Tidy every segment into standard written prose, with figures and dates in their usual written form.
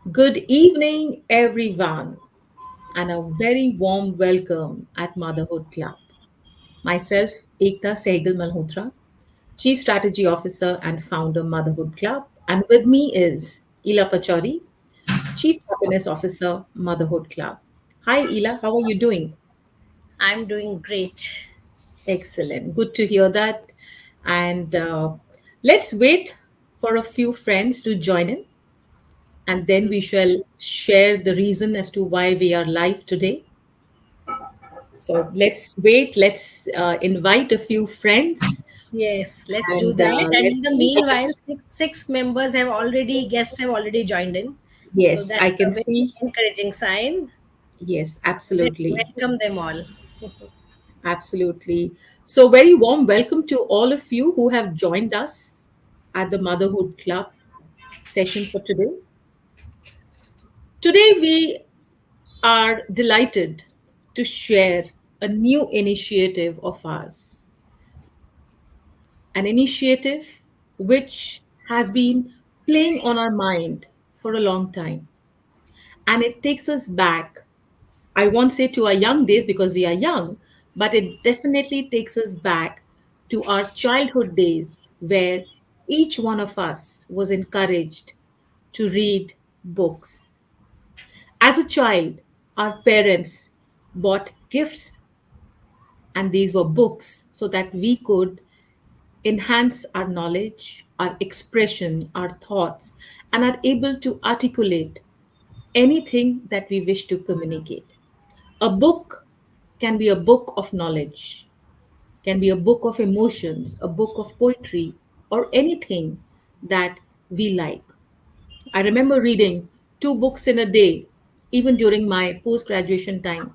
Good evening, everyone, and a very warm welcome at Motherhood Club. Myself, Ekta Sehgal Malhotra, Chief Strategy Officer and founder Motherhood Club, and with me is Ila Pachauri, Chief Happiness Officer, Motherhood Club. Hi, Ila, how are you doing? I'm doing great. Excellent. Good to hear that. And let's wait for a few friends to join in, and then we shall share the reason as to why we are live today. So let's wait. Let's invite a few friends, Yes, let's do and that. And let's in the see. meanwhile, six members have already, guests have already joined in. So Yes, that's I a can very see. encouraging sign. Yes, So let's absolutely, welcome them all. absolutely. So very warm welcome to all of you who have joined us at the Motherhood Club session for today. Today we are delighted to share a new initiative of ours, an initiative which has been playing on our mind for a long time. And it takes us back, I won't say to our young days because we are young, but it definitely takes us back to our childhood days where each one of us was encouraged to read books. As a child, our parents bought gifts, and these were books so that we could enhance our knowledge, our expression, our thoughts, and are able to articulate anything that we wish to communicate. A book can be a book of knowledge, can be a book of emotions, a book of poetry, or anything that we like. I remember reading two books in a day, even during my post graduation time,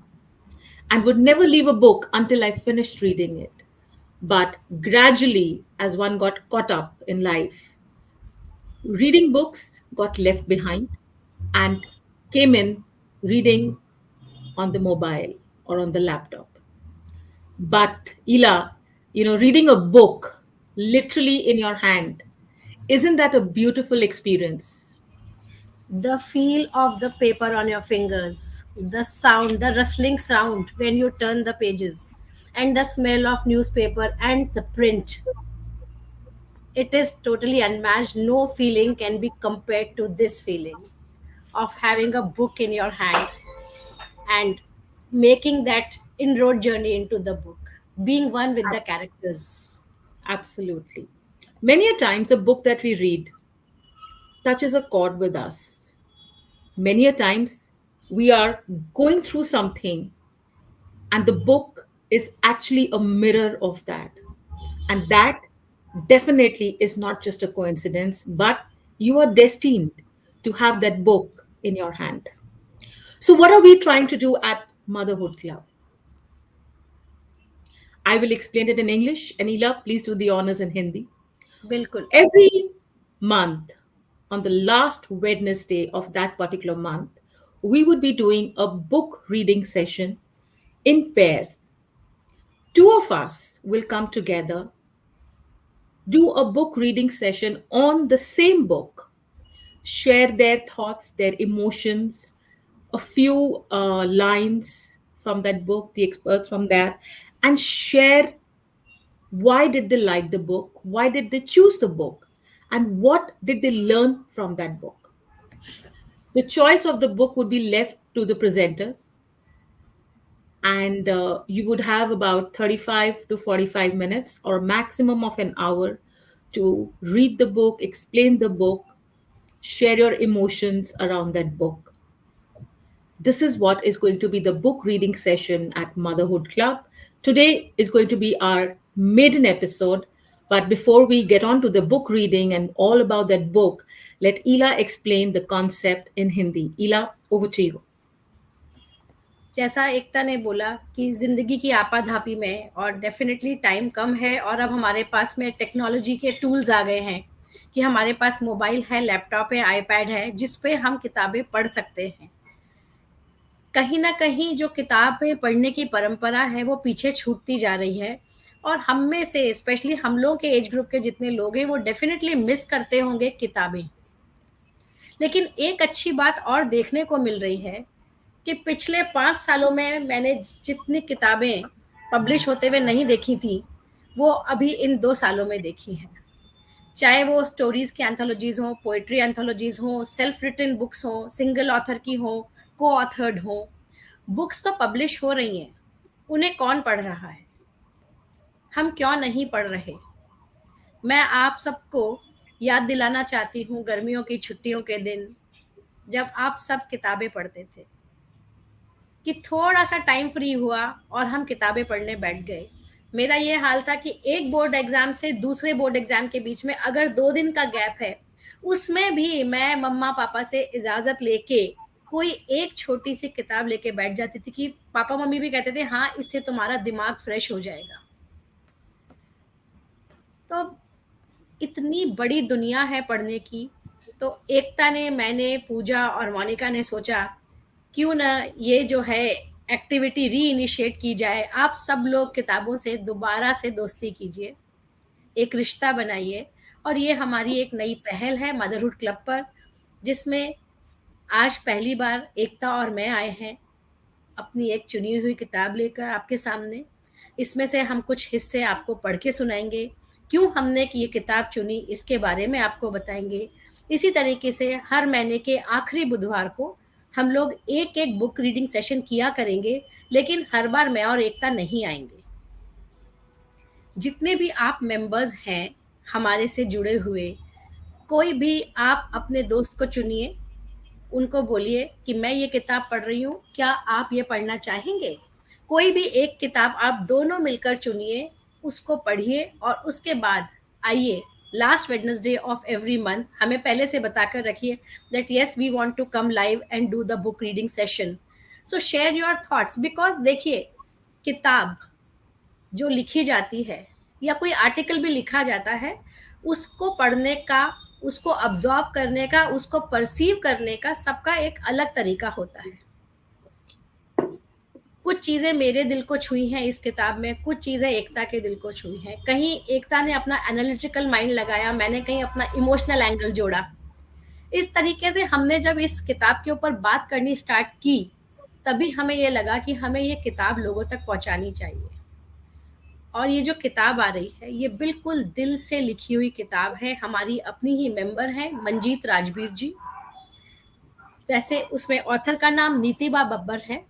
and would never leave a book until I finished reading it. But gradually, as one got caught up in life, reading books got left behind and came in reading on the mobile or on the laptop. But Ila, reading a book literally in your hand, isn't that a beautiful experience? The feel of the paper on your fingers, the sound, the rustling sound when you turn the pages, and the smell of newspaper and the print. It is totally unmatched. No feeling can be compared to this feeling of having a book in your hand and making that inroad journey into the book, being one with the characters. Absolutely. Many a times, a book that we read touches a chord with us. Many a times, we are going through something, and the book is actually a mirror of that. And that definitely is not just a coincidence, but you are destined to have that book in your hand. So, what are we trying to do at Motherhood Club? I will explain it in English, and Ila, please do the honors in Hindi. Bilkul. Every month, on the last Wednesday of that particular month, we would be doing a book reading session in pairs. Two of us will come together, do a book reading session on the same book, share their thoughts, their emotions, a few lines from that book, the experts from that, and share why did they like the book, why did they choose the book, and what did they learn from that book. The choice of the book would be left to the presenters, and you would have about 35 to 45 minutes or maximum of an hour to read the book, explain the book, share your emotions around that book. This is what is going to be the book reading session at Motherhood Club. Today is going to be our maiden episode. But before we get on to the book reading and all about that book, let Ila explain the concept in Hindi. Ila, over to you. जैसा एकता ने बोला कि ज़िंदगी की आपाधापी में और definitely time कम है और अब हमारे पास में टेक्नोलॉजी के टूल्स आ गए हैं कि हमारे पास मोबाइल है, लैपटॉप है, आईपैड है, जिस पे हम किताबें पढ़ सकते हैं। कहीं न कहीं जो किताबें पढ़ने की परंपरा है, वो पीछे छूटती जा रही है और हम में से स्पेशली हम लोगों के एज ग्रुप के जितने लोग हैं, वो डेफिनेटली मिस करते होंगे किताबें। लेकिन एक अच्छी बात और देखने को मिल रही है कि पिछले 5 सालों में मैंने जितनी किताबें पब्लिश होते हुए नहीं देखी थी, वो अभी इन 2 सालों में देखी हैं। चाहे वो स्टोरीज की एंथोलॉजीज हों, पोइट्री एंथोलॉजीज हों, सेल्फ रिटन बुक्स हों, सिंगल ऑथर की हों, को ऑथर्ड हों, बुक्स तो पब्लिश हो रही हैं। उन्हें कौन पढ़ रहा है? हम क्यों नहीं पढ़ रहे? मैं आप सबको याद दिलाना चाहती हूँ गर्मियों की छुट्टियों के दिन, जब आप सब किताबें पढ़ते थे, कि थोड़ा सा टाइम फ्री हुआ और हम किताबें पढ़ने बैठ गए। मेरा ये हाल था कि एक बोर्ड एग्जाम से दूसरे बोर्ड एग्जाम के बीच में अगर 2 दिन का गैप है, उसमें भी मैं मम्मा पापा से इजाजत लेके कोई एक छोटी सी किताब लेके बैठ जाती थी, कि पापा मम्मी भी कहते थे हाँ इससे तुम्हारा दिमाग फ्रेश हो जाएगा। तो इतनी बड़ी दुनिया है पढ़ने की। तो एकता ने, मैंने, पूजा और मोनिका ने सोचा क्यों ना ये जो है एक्टिविटी री इनिशिएट की जाए। आप सब लोग किताबों से दोबारा से दोस्ती कीजिए, एक रिश्ता बनाइए। और ये हमारी एक नई पहल है मदरहुड क्लब पर, जिसमें आज पहली बार एकता और मैं आए हैं अपनी एक चुनी हुई किताब लेकर आपके सामने। इसमें से हम कुछ हिस्से आपको पढ़ के सुनाएंगे, क्यों हमने ये किताब चुनी इसके बारे में आपको बताएंगे। इसी तरीके से हर महीने के आखिरी बुधवार को हम लोग एक एक बुक रीडिंग सेशन किया करेंगे, लेकिन हर बार मैं और एकता नहीं आएंगे। जितने भी आप मेंबर्स हैं हमारे से जुड़े हुए, कोई भी आप अपने दोस्त को चुनिए, उनको बोलिए कि मैं ये किताब पढ़ रही हूँ, क्या आप ये पढ़ना चाहेंगे? कोई भी एक किताब आप दोनों मिलकर चुनिए, उसको पढ़िए और उसके बाद आइए last Wednesday of every month हमें पहले से बताकर रखिए that yes we want to come live and do the book reading session. So share your thoughts, because देखिए, किताब जो लिखी जाती है या कोई आर्टिकल भी लिखा जाता है, उसको पढ़ने का, उसको अब्जॉर्ब करने का, उसको परसीव करने का सबका एक अलग तरीका होता है। कुछ चीज़ें मेरे दिल को छुई हैं इस किताब में, कुछ चीज़ें एकता के दिल को छुई हैं। कहीं एकता ने अपना एनालिटिकल माइंड लगाया, मैंने कहीं अपना इमोशनल एंगल जोड़ा। इस तरीके से हमने जब इस किताब के ऊपर बात करनी स्टार्ट की, तभी हमें ये लगा कि हमें ये किताब लोगों तक पहुंचानी चाहिए। और ये जो किताब आ रही है, ये बिल्कुल दिल से लिखी हुई किताब है। हमारी अपनी ही मेंबर हैं मंजीत राजवीर जी। वैसे उसमें ऑथर का नाम नीतिबा बब्बर है।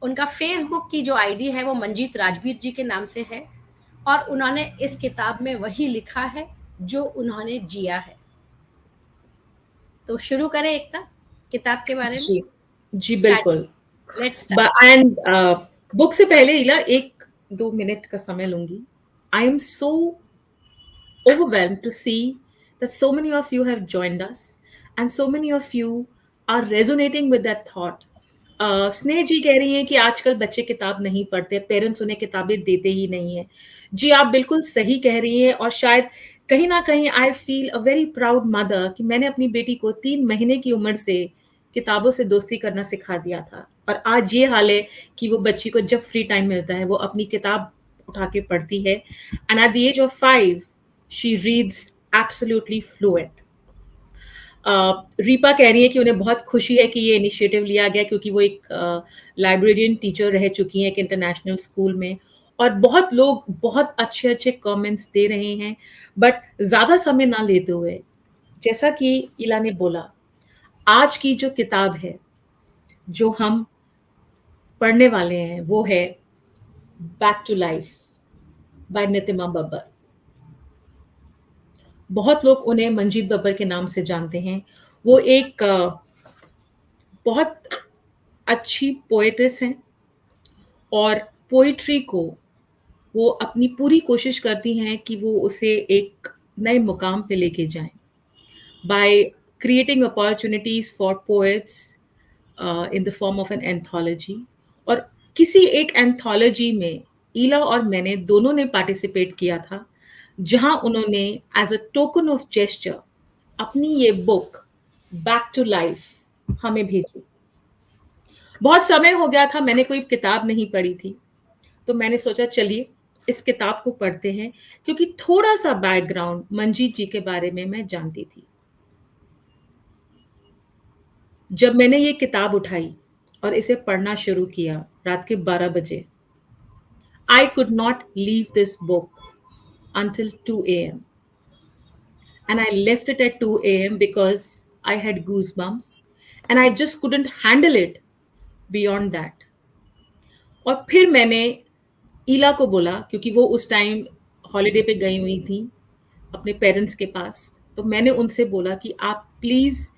उनका फेसबुक की जो आईडी है वो मंजीत राजवीर जी के नाम से है। और उन्होंने इस किताब में वही लिखा है जो उन्होंने जिया है। तो शुरू करें एकता किताब के बारे में। जी, जी स्टार्ट, बिल्कुल। Let's start. एंड बुक से पहले इला 1-2 मिनट का समय लूंगी। I am so overwhelmed to see that so many of you have joined us and so many of you are resonating with that thought. स्नेह जी कह रही हैं कि आजकल बच्चे किताब नहीं पढ़ते, पेरेंट्स उन्हें किताबें देते ही नहीं है। जी आप बिल्कुल सही कह रही हैं और शायद कहीं ना कहीं I feel a very proud mother कि मैंने अपनी बेटी को 3 महीने की उम्र से किताबों से दोस्ती करना सिखा दिया था और आज ये हाल है कि वो बच्ची को जब फ्री टाइम मिलता है वो अपनी किताब उठा के पढ़ती है and at the age of 5 she reads absolutely fluent. Ripa कह रही है कि उन्हें बहुत खुशी है कि ये इनिशिएटिव लिया गया क्योंकि वो एक लाइब्रेरियन टीचर रह चुकी हैं एक इंटरनेशनल स्कूल में और बहुत लोग बहुत अच्छे अच्छे कमेंट्स दे रहे हैं बट ज़्यादा समय ना लेते हुए जैसा कि इला ने बोला आज की जो किताब है जो हम पढ़ने वाले हैं वो है back to life by Nitima Babbar. बहुत लोग उन्हें मंजीत बब्बर के नाम से जानते हैं। वो एक बहुत अच्छी पोएटिस हैं और पोएट्री को वो अपनी पूरी कोशिश करती हैं कि वो उसे एक नए मुकाम पे लेके जाएं by creating opportunities for poets in the form of an anthology. और किसी एक एंथोलॉजी में ईला और मैंने दोनों ने पार्टिसिपेट किया था जहां उन्होंने as a token of gesture अपनी ये बुक बैक टू लाइफ हमें भेजी। बहुत समय हो गया था मैंने कोई किताब नहीं पढ़ी थी तो मैंने सोचा चलिए इस किताब को पढ़ते हैं क्योंकि थोड़ा सा बैकग्राउंड मंजीत जी के बारे में मैं जानती थी। जब मैंने ये किताब उठाई और इसे पढ़ना शुरू किया रात के 12 बजे, I could not leave this book until 2 a.m. And I left it at 2 a.m. because I had goosebumps and I just couldn't handle it beyond that. और फिर मैंने ईला को बोला, क्योंकि वो उस टाइम हॉलिडे पे गई हुई थी अपने पेरेंट्स के पास। तो मैंने उनसे बोला कि आप प्लीज़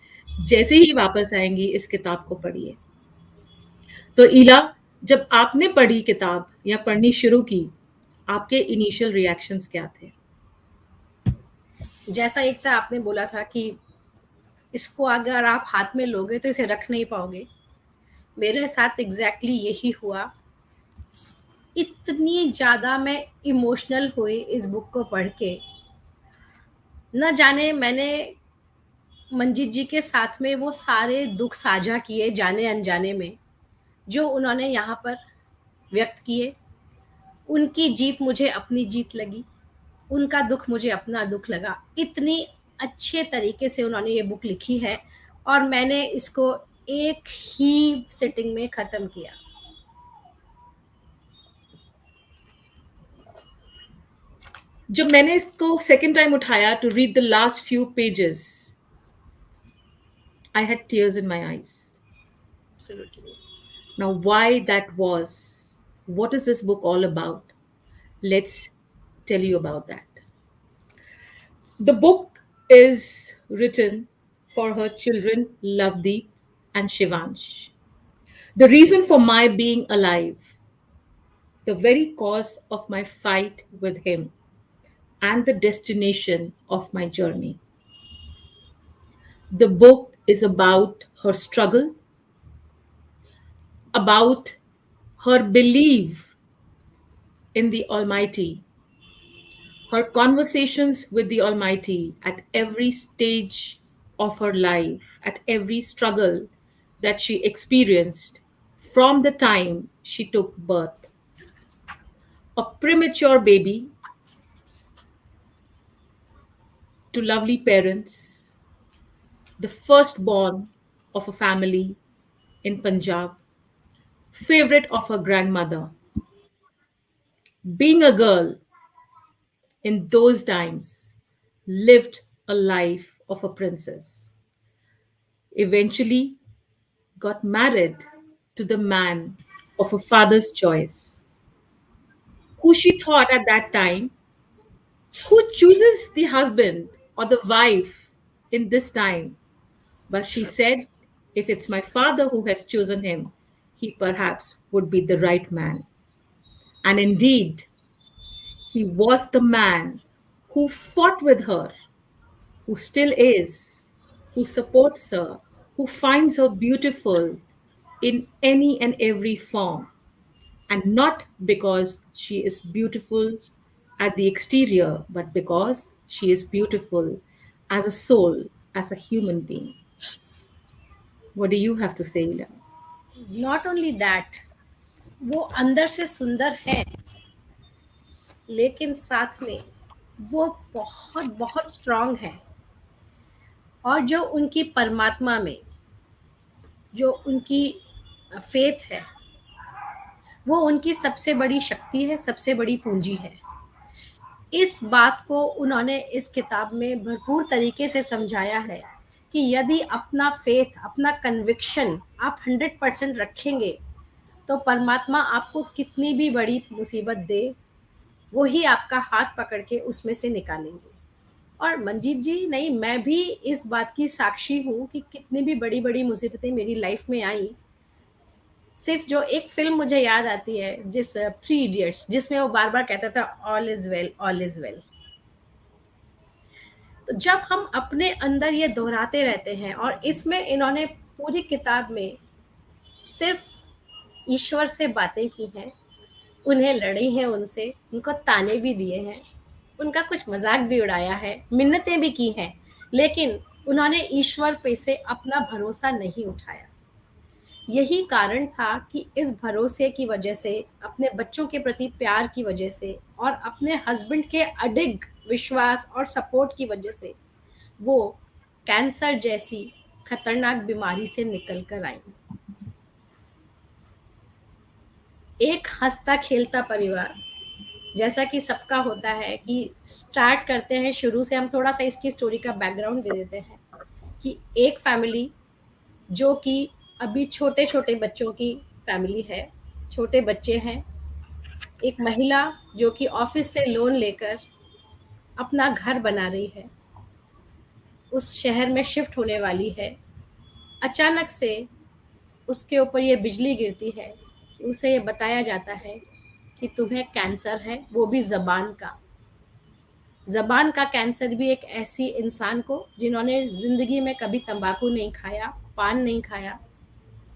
जैसे ही वापस आएँगी इस किताब को पढ़िए। तो ईला, जब आपने पढ़ी किताब या पढ़नी शुरू की, आपके इनिशियल रिएक्शंस क्या थे? जैसा एक था आपने बोला था कि इसको अगर आप हाथ में लोगे तो इसे रख नहीं पाओगे, मेरे साथ एग्जैक्टली यही हुआ। इतनी ज़्यादा मैं इमोशनल हुई इस बुक को पढ़ के। न जाने मैंने मंजीत जी के साथ में वो सारे दुख साझा किए जाने अनजाने में, जो उन्होंने यहाँ पर व्यक्त किए। उनकी जीत मुझे अपनी जीत लगी, उनका दुख मुझे अपना दुख लगा। इतनी अच्छे तरीके से उन्होंने ये बुक लिखी है और मैंने इसको एक ही सिटिंग में ख़त्म किया। जब मैंने इसको सेकंड टाइम उठाया to read the last few pages, I had tears in my eyes. Absolutely. Now, why that was, what is this book all about? Let's tell you about that. The book is written for her children, Lovedeep and Shivansh. The reason for my being alive, the very cause of my fight with him, and the destination of my journey. The book is about her struggle, about her belief in the Almighty, her conversations with the Almighty at every stage of her life, at every struggle that she experienced from the time she took birth. A premature baby to lovely parents, the firstborn of a family in Punjab, favorite of her grandmother, being a girl in those times, lived a life of a princess. Eventually, got married to the man of her father's choice, who she thought at that time, who chooses the husband or the wife in this time. But she said, if it's my father who has chosen him, he perhaps would be the right man. And indeed, he was the man who fought with her, who still is, who supports her, who finds her beautiful in any and every form, and not because she is beautiful at the exterior, but because she is beautiful as a soul, as a human being. What do you have to say, Ila? Not only that, वो अंदर से सुंदर है, लेकिन साथ में वो बहुत बहुत स्ट्रांग है। और जो उनकी परमात्मा में जो उनकी फेथ है, वो उनकी सबसे बड़ी शक्ति है, सबसे बड़ी पूंजी है। इस बात को उन्होंने इस किताब में भरपूर तरीके से समझाया है कि यदि अपना फेथ, अपना कन्विक्शन आप 100% रखेंगे, तो परमात्मा आपको कितनी भी बड़ी मुसीबत दे, वो ही आपका हाथ पकड़ के उसमें से निकालेंगे। और मंजीत जी नहीं, मैं भी इस बात की साक्षी हूँ कि कितनी भी बड़ी बड़ी मुसीबतें मेरी लाइफ में आई। सिर्फ जो एक फिल्म मुझे याद आती है, जिस थ्री इडियट्स, जिसमें वो बार बार कहता था all is well, all is well. तो जब हम अपने अंदर ये दोहराते रहते हैं, और इसमें इन्होंने पूरी किताब में सिर्फ ईश्वर से बातें की हैं, उन्हें लड़ी हैं उनसे, उनको ताने भी दिए हैं, उनका कुछ मजाक भी उड़ाया है, मिन्नतें भी की हैं, लेकिन उन्होंने ईश्वर पे से अपना भरोसा नहीं उठाया। यही कारण था कि इस भरोसे की वजह से, अपने बच्चों के प्रति प्यार की वजह से, और अपने हस्बैंड के अडिग विश्वास और सपोर्ट की वजह से, वो कैंसर जैसी खतरनाक बीमारी से निकल कर आई। एक हंसता खेलता परिवार, जैसा कि सबका होता है कि स्टार्ट करते हैं शुरू से। हम थोड़ा सा इसकी स्टोरी का बैकग्राउंड दे देते हैं कि एक फैमिली जो कि अभी छोटे छोटे बच्चों की फैमिली है, छोटे बच्चे हैं। एक महिला जो कि ऑफिस से लोन लेकर अपना घर बना रही है, उस शहर में शिफ्ट होने वाली है। अचानक से उसके ऊपर ये बिजली गिरती है कि उसे ये बताया जाता है कि तुम्हें कैंसर है, वो भी जबान का। जबान का कैंसर भी एक ऐसी इंसान को जिन्होंने जिंदगी में कभी तंबाकू नहीं खाया, पान नहीं खाया,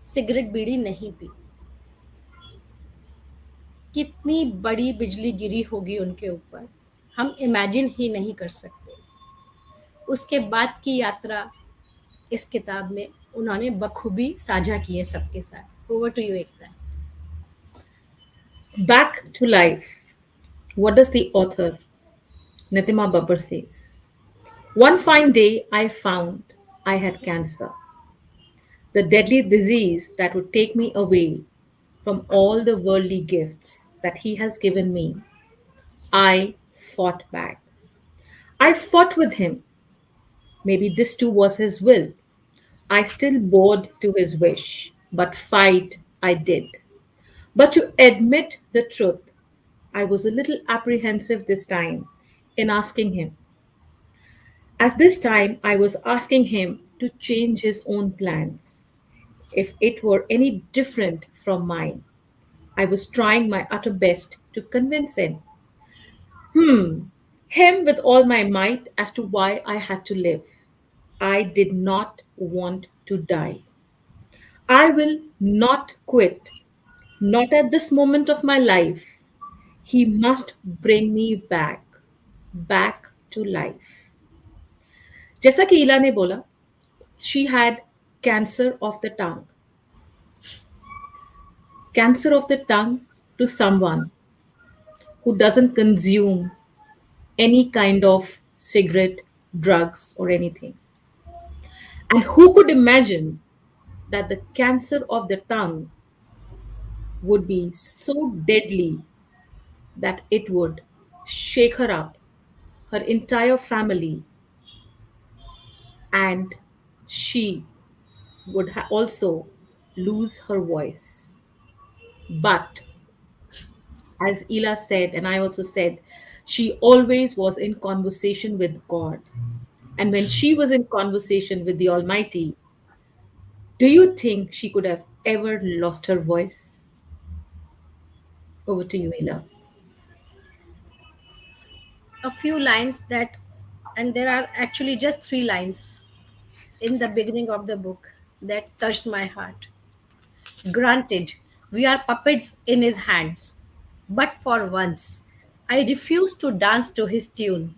सिगरेट बीड़ी नहीं पी। कितनी बड़ी बिजली गिरी होगी उनके ऊपर, हम इमेजिन ही नहीं कर सकते। उसके बाद की यात्रा इस किताब में उन्होंने बखूबी साझा की है सबके साथ। Over to you Ekta. Back to life. What does the author, Neetima Babbar, says? One fine day, I found I had cancer, the deadly disease that would take me away from all the worldly gifts that he has given me. I fought back. I fought with him. Maybe this too was his will. I still bowed to his wish, but fight I did. But to admit the truth, I was a little apprehensive this time in asking him. As this time, I was asking him to change his own plans. If it were any different from mine, I was trying my utter best to convince him. Him with all my might as to why I had to live. I did not want to die. I will not quit, not at this moment of my life. He must bring me back to life. जैसा कि ईला ने बोला, she had cancer of the tongue. Cancer of the tongue to someone who doesn't consume any kind of cigarette, drugs, or anything. And who could imagine that the cancer of the tongue would be so deadly that it would shake her up, her entire family, and she would also lose her voice. But as Ela said, and I also said, she always was in conversation with God. And when she was in conversation with the Almighty, do you think she could have ever lost her voice? Over to you, Ela. A few lines that, and there are actually just 3 lines in the beginning of the book that touched my heart. Granted, we are puppets in his hands, but for once, I refuse to dance to his tune.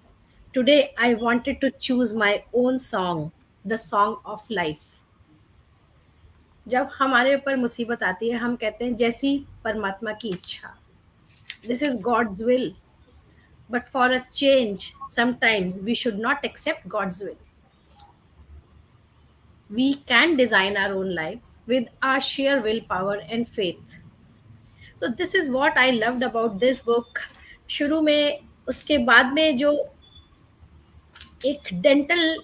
Today, I wanted to choose my own song, the song of life. जब हमारे ऊपर मुसीबत आती है, हम कहते हैं जैसी परमात्मा की इच्छा, this is God's will. But for a change sometimes we should not accept God's will. We can design our own lives with our sheer willpower and faith. So this is what I loved about this book. शुरू में, उसके बाद में जो एक dental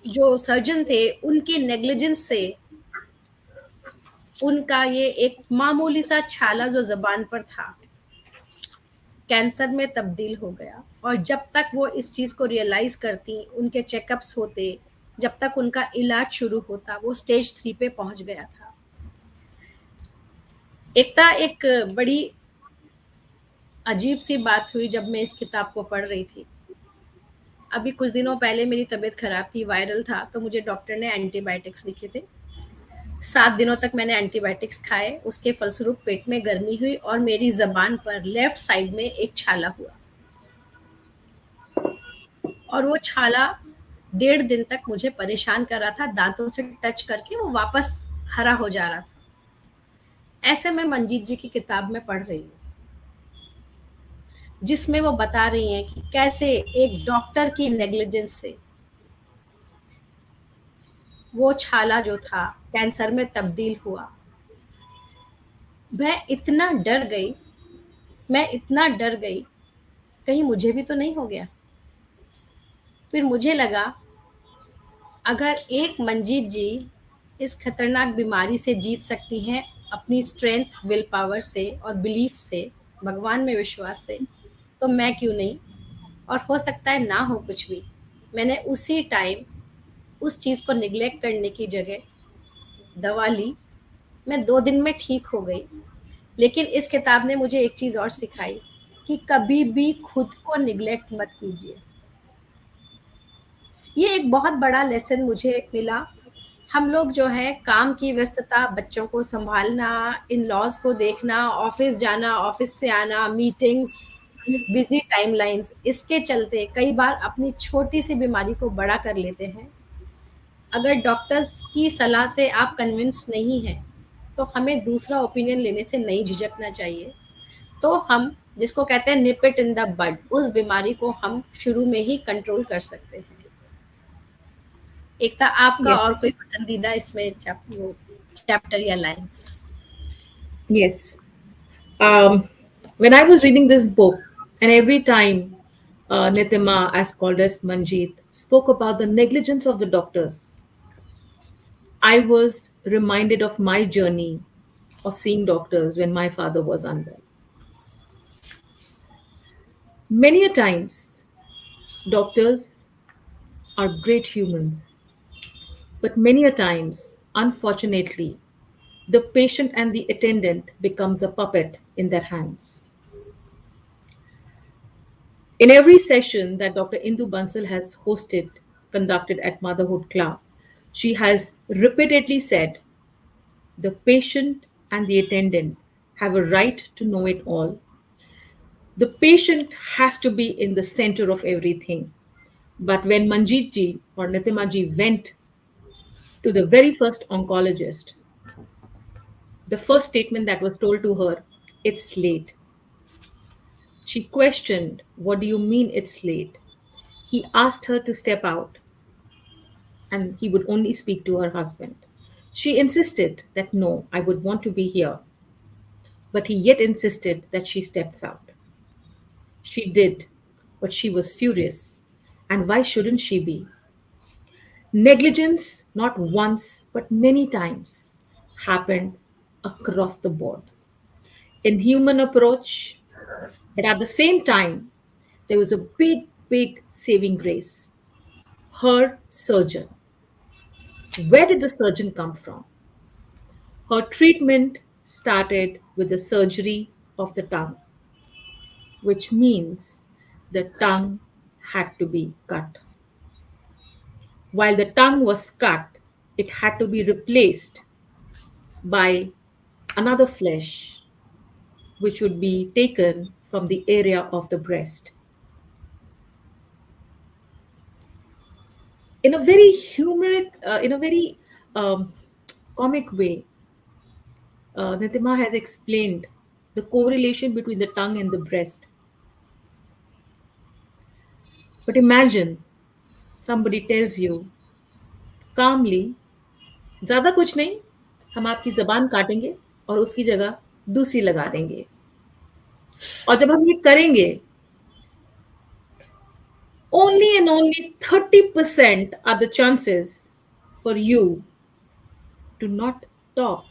जो surgeon थे, उनकी नेग्लिजेंस से उनका ये एक मामूली सा छाला जो जबान पर था, कैंसर में तब्दील हो गया। और जब तक वो इस चीज़ को रियलाइज़ करती, उनके चेकअप्स होते, जब तक उनका इलाज शुरू होता, वो स्टेज 3 पे पहुंच गया था। एकता, एक बड़ी अजीब सी बात हुई जब मैं इस किताब को पढ़ रही थी। अभी कुछ दिनों पहले मेरी तबीयत खराब थी, वायरल था, तो मुझे डॉक्टर ने एंटीबायोटिक्स लिखे थे। 7 दिनों तक मैंने एंटीबायोटिक्स खाए, उसके फलस्वरूप पेट में गर्मी हुई और मेरी जबान पर लेफ्ट साइड में एक छाला हुआ। और वो छाला 1.5 दिन तक मुझे परेशान कर रहा था, दांतों से टच करके वो वापस हरा हो जा रहा था। ऐसे मैं मंजीत जी की किताब में पढ़ रही हूँ, जिसमें वो बता रही हैं कि कैसे एक डॉक्टर की नेग्लिजेंस से वो छाला जो था कैंसर में तब्दील हुआ। मैं इतना डर गई, मैं इतना डर गई, कहीं मुझे भी तो नहीं हो गया। फिर मुझे लगा, अगर एक मंजीत जी इस खतरनाक बीमारी से जीत सकती हैं अपनी स्ट्रेंथ, विल पावर से और बिलीफ से, भगवान में विश्वास से, तो मैं क्यों नहीं। और हो सकता है ना हो कुछ भी। मैंने उसी टाइम उस चीज़ को निग्लेक्ट करने की जगह दवा ली। मैं 2 दिन में ठीक हो गई। लेकिन इस किताब ने मुझे एक चीज़ और सिखाई कि कभी भी खुद को निग्लेक्ट मत कीजिए। ये एक बहुत बड़ा लेसन मुझे मिला। हम लोग जो है काम की व्यस्तता, बच्चों को सँभालना, इन-लॉज़ को देखना, ऑफ़िस जाना, ऑफ़िस से आना, मीटिंग्स, बिज़ी टाइमलाइन्स, इसके चलते कई बार अपनी छोटी-सी बीमारी को बड़ा कर लेते हैं। अगर डॉक्टर्स की सलाह से आप कन्विंस नहीं हैं, तो हमें दूसरा ओपिनियन लेने से नहीं झिझकना चाहिए। तो हम जिसको कहते हैं निप इट इन द बड, उस बीमारी को हम शुरू में ही कंट्रोल कर सकते हैं। एकता, आपका और Yes, कोई पसंदीदा इसमें चैप्टर या lines? yes. When I was reading this book, and every time Nitima, as called as Manjeet, spoke about the negligence of the doctors, I was reminded of my journey of seeing doctors when my father was unwell. Many a times, doctors are great humans, but many a times, unfortunately, the patient and the attendant becomes a puppet in their hands. In every session that Dr. Indu Bansal has hosted, conducted at Motherhood Club, she has repeatedly said the patient and the attendant have a right to know it all. The patient has to be in the center of everything. But when Manjeet ji or Nitima ji went to the very first oncologist, the first statement that was told to her, it's late. She questioned, what do you mean it's late? He asked her to step out and he would only speak to her husband. She insisted that no, I would want to be here, but he yet insisted that she steps out. She did, but she was furious. And why shouldn't she be? Negligence, not once, but many times, happened across the board. Inhuman approach, but at the same time, there was a big, big saving grace. Her surgeon. Where did the surgeon come from? Her treatment started with the surgery of the tongue, which means the tongue had to be cut. While the tongue was cut, it had to be replaced by another flesh, which would be taken from the area of the breast. In a very humoric, in a very comic way, Nitima has explained the correlation between the tongue and the breast. But imagine somebody tells you calmly, ज़्यादा कुछ नहीं, हम आपकी ज़बान काटेंगे और उसकी जगह दूसरी लगा देंगे। और जब हम ये करेंगे, only and only 30% are the chances for you to not talk,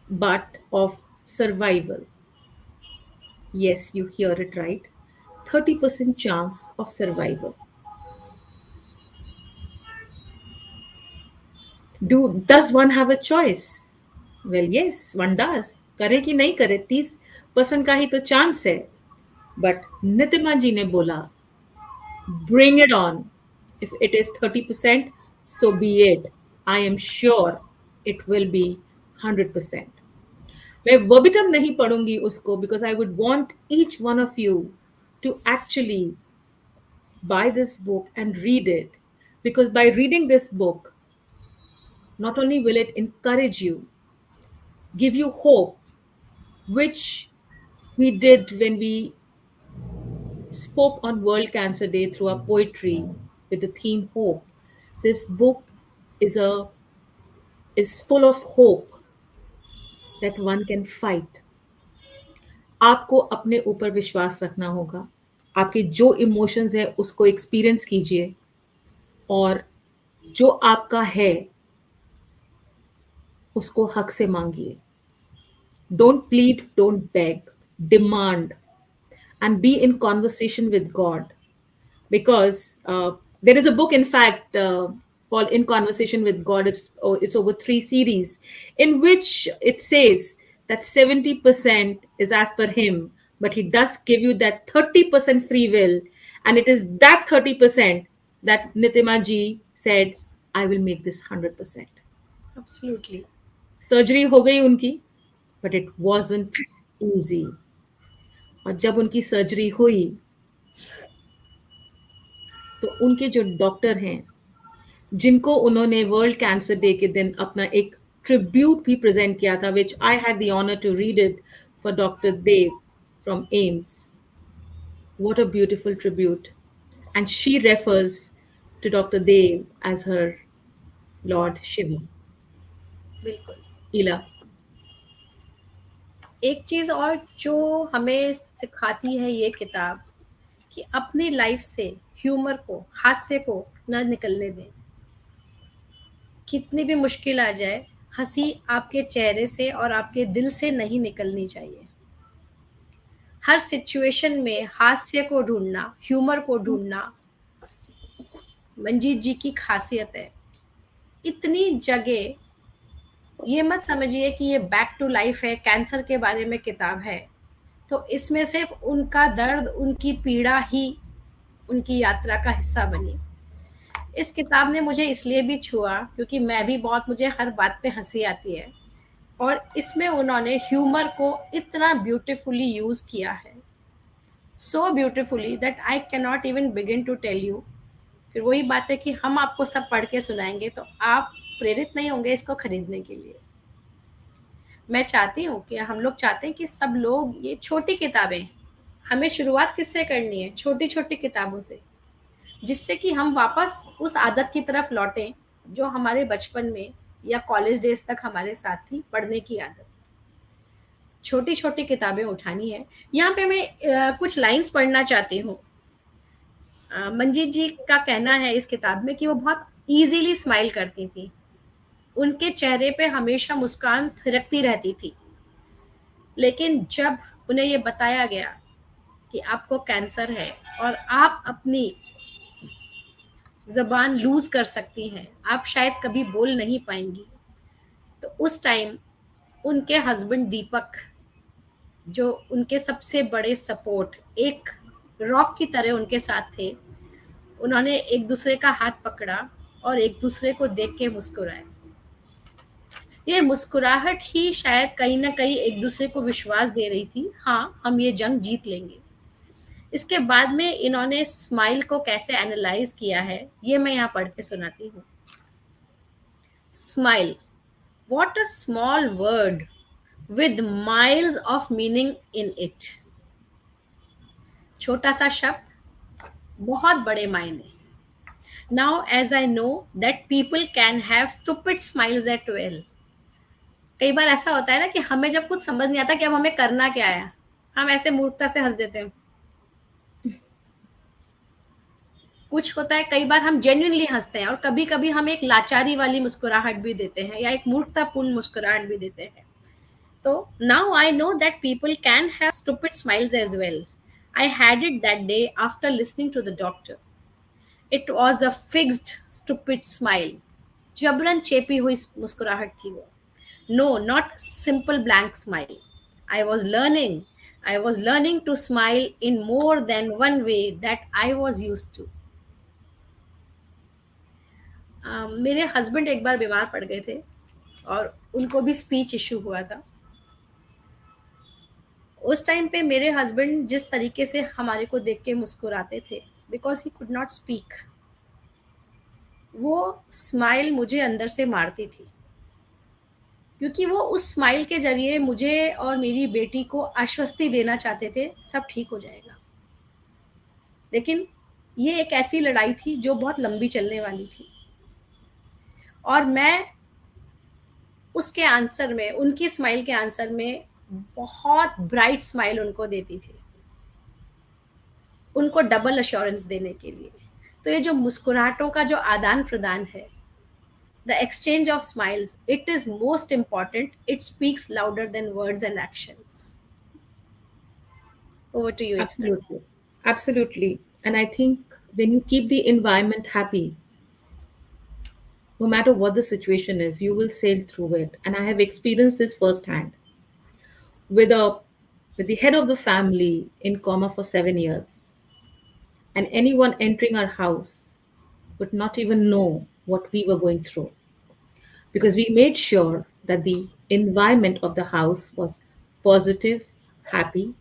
but of survival. Yes, you hear it right. 30% chance of survival. Does one have a choice? Well, yes, one does. करे कि नहीं करे, 30% का ही तो chance है. But नितिमा जी ने बोला, bring it on. If it is 30%, so be it. I am sure it will be 100%. मैं वर्बिटम नहीं पढ़ूंगी उसको because I would want each one of you to actually buy this book and read it. Because by reading this book, not only will it encourage you, give you hope, which we did when we spoke on World Cancer Day through our poetry with the theme hope. This book is a is full of hope that one can fight. आपको अपने ऊपर विश्वास रखना होगा। आपके जो emotions हैं उसको एक्सपीरियंस कीजिए, और जो आपका है उसको हक से मांगिए। Don't plead, don't beg, demand, and be in conversation with God. Because there is a book, in fact, called In Conversation with God. It's over three series, in which it says that 70% is as per Him, but He does give you that 30% free will. And it is that 30% that Nitima ji said, I will make this 100%. Absolutely. Surgery हो गई उनकी, but it wasn't easy. और जब उनकी surgery हुई तो उनके जो डॉक्टर हैं, जिनको उन्होंने वर्ल्ड कैंसर डे के दिन अपना एक ट्रिब्यूट भी प्रेजेंट किया था, which I had the honour to read it for doctor Dev from AIIMS. What a beautiful tribute. And she refers to Dr. Dev as her Lord Shiva. बिल्कुल। Ila. एक चीज़ और जो हमें सिखाती है ये किताब, कि अपनी लाइफ से ह्यूमर को, हास्य को न निकलने दें। कितनी भी मुश्किल आ जाए, हंसी आपके चेहरे से और आपके दिल से नहीं निकलनी चाहिए। हर सिचुएशन में हास्य को ढूंढना, ह्यूमर को ढूंढना मंजीत जी की खासियत है। इतनी जगह, ये मत समझिए कि ये बैक टू लाइफ है, कैंसर के बारे में किताब है। तो इसमें सिर्फ उनका दर्द, उनकी पीड़ा ही उनकी यात्रा का हिस्सा बनी। इस किताब ने मुझे इसलिए भी छुआ क्योंकि मैं भी बहुत, मुझे हर बात पे हंसी आती है, और इसमें उन्होंने ह्यूमर को इतना ब्यूटीफुली यूज़ किया है, so beautifully that I can not even begin to tell you. फिर वही बात है कि हम आपको सब पढ़ के सुनाएंगे तो आप प्रेरित नहीं होंगे इसको खरीदने के लिए। मैं चाहती हूँ कि हम लोग चाहते हैं कि सब लोग ये छोटी किताबें, हमें शुरुआत किससे करनी है? छोटी छोटी किताबों से, जिससे कि हम वापस उस आदत की तरफ लौटें जो हमारे बचपन में या कॉलेज डेज तक हमारे साथ थी, पढ़ने की आदत। छोटी छोटी किताबें उठानी है। यहाँ पे मैं कुछ लाइंस पढ़ना चाहती हूँ। मंजीत जी का कहना है इस किताब में कि वो बहुत इजीली स्माइल करती थी, उनके चेहरे पे हमेशा मुस्कान थिरकती रहती थी। लेकिन जब उन्हें ये बताया गया कि आपको कैंसर है और आप अपनी ज़बान लूज़ कर सकती हैं, आप शायद कभी बोल नहीं पाएंगी, तो उस टाइम उनके हस्बैंड दीपक, जो उनके सबसे बड़े सपोर्ट, एक रॉक की तरह उनके साथ थे, उन्होंने एक दूसरे का हाथ पकड़ा और एक दूसरे को देख के मुस्कुराए। ये मुस्कुराहट ही शायद कहीं ना कहीं एक दूसरे को विश्वास दे रही थी, हाँ हम ये जंग जीत लेंगे। इसके बाद में इन्होंने स्माइल को कैसे एनालाइज किया है ये मैं यहाँ पढ़ के सुनाती हूँ। Smile, what a small word with miles of meaning in it। छोटा सा शब्द, बहुत बड़े मायने। Now as I know that people can have stupid smiles at will। कई बार ऐसा होता है ना कि हमें जब कुछ समझ नहीं आता कि अब हमें करना क्या है, हम ऐसे मूर्खता से हंस देते हैं। कुछ होता है, कई बार हम जेन्युइनली हंसते हैं और कभी कभी हम एक लाचारी वाली मुस्कुराहट भी देते हैं या एक मूर्खतापूर्ण मुस्कुराहट भी देते हैं। तो now I know that people can have stupid smiles as well। I had it that day after listening to the doctor। It was a fixed stupid smile। जबरन चेपी हुई मुस्कुराहट थी वो। No, not simple blank smile। I was learning। I was learning to smile in more than one way that I was used to। मेरे husband एक बार बीमार पड़ गए थे और उनको भी स्पीच इशू हुआ था। उस टाइम पे मेरे हस्बैंड जिस तरीके से हमारे को देख के मुस्कुराते थे, because he could not speak, वो स्माइल मुझे अंदर से मारती थी, क्योंकि वो उस स्माइल के जरिए मुझे और मेरी बेटी को आश्वस्ति देना चाहते थे, सब ठीक हो जाएगा। लेकिन ये एक ऐसी लड़ाई थी जो बहुत लंबी चलने वाली थी। और मैं उसके आंसर में, उनकी स्माइल के आंसर में बहुत ब्राइट स्माइल उनको देती थी, उनको डबल अश्योरेंस देने के लिए। तो ये जो मुस्कुराहटों का जो आदान प्रदान है, the exchange of smiles, it is most important, it speaks louder than words and actions. Over to you, Ekta. Absolutely. Absolutely. And I think when you keep the environment happy, no matter what the situation is, you will sail through it. And I have experienced this firsthand with a with the head of the family in coma for 7 years. And anyone entering our house would not even know what we were going through because we made sure that the environment of the house was positive, happy.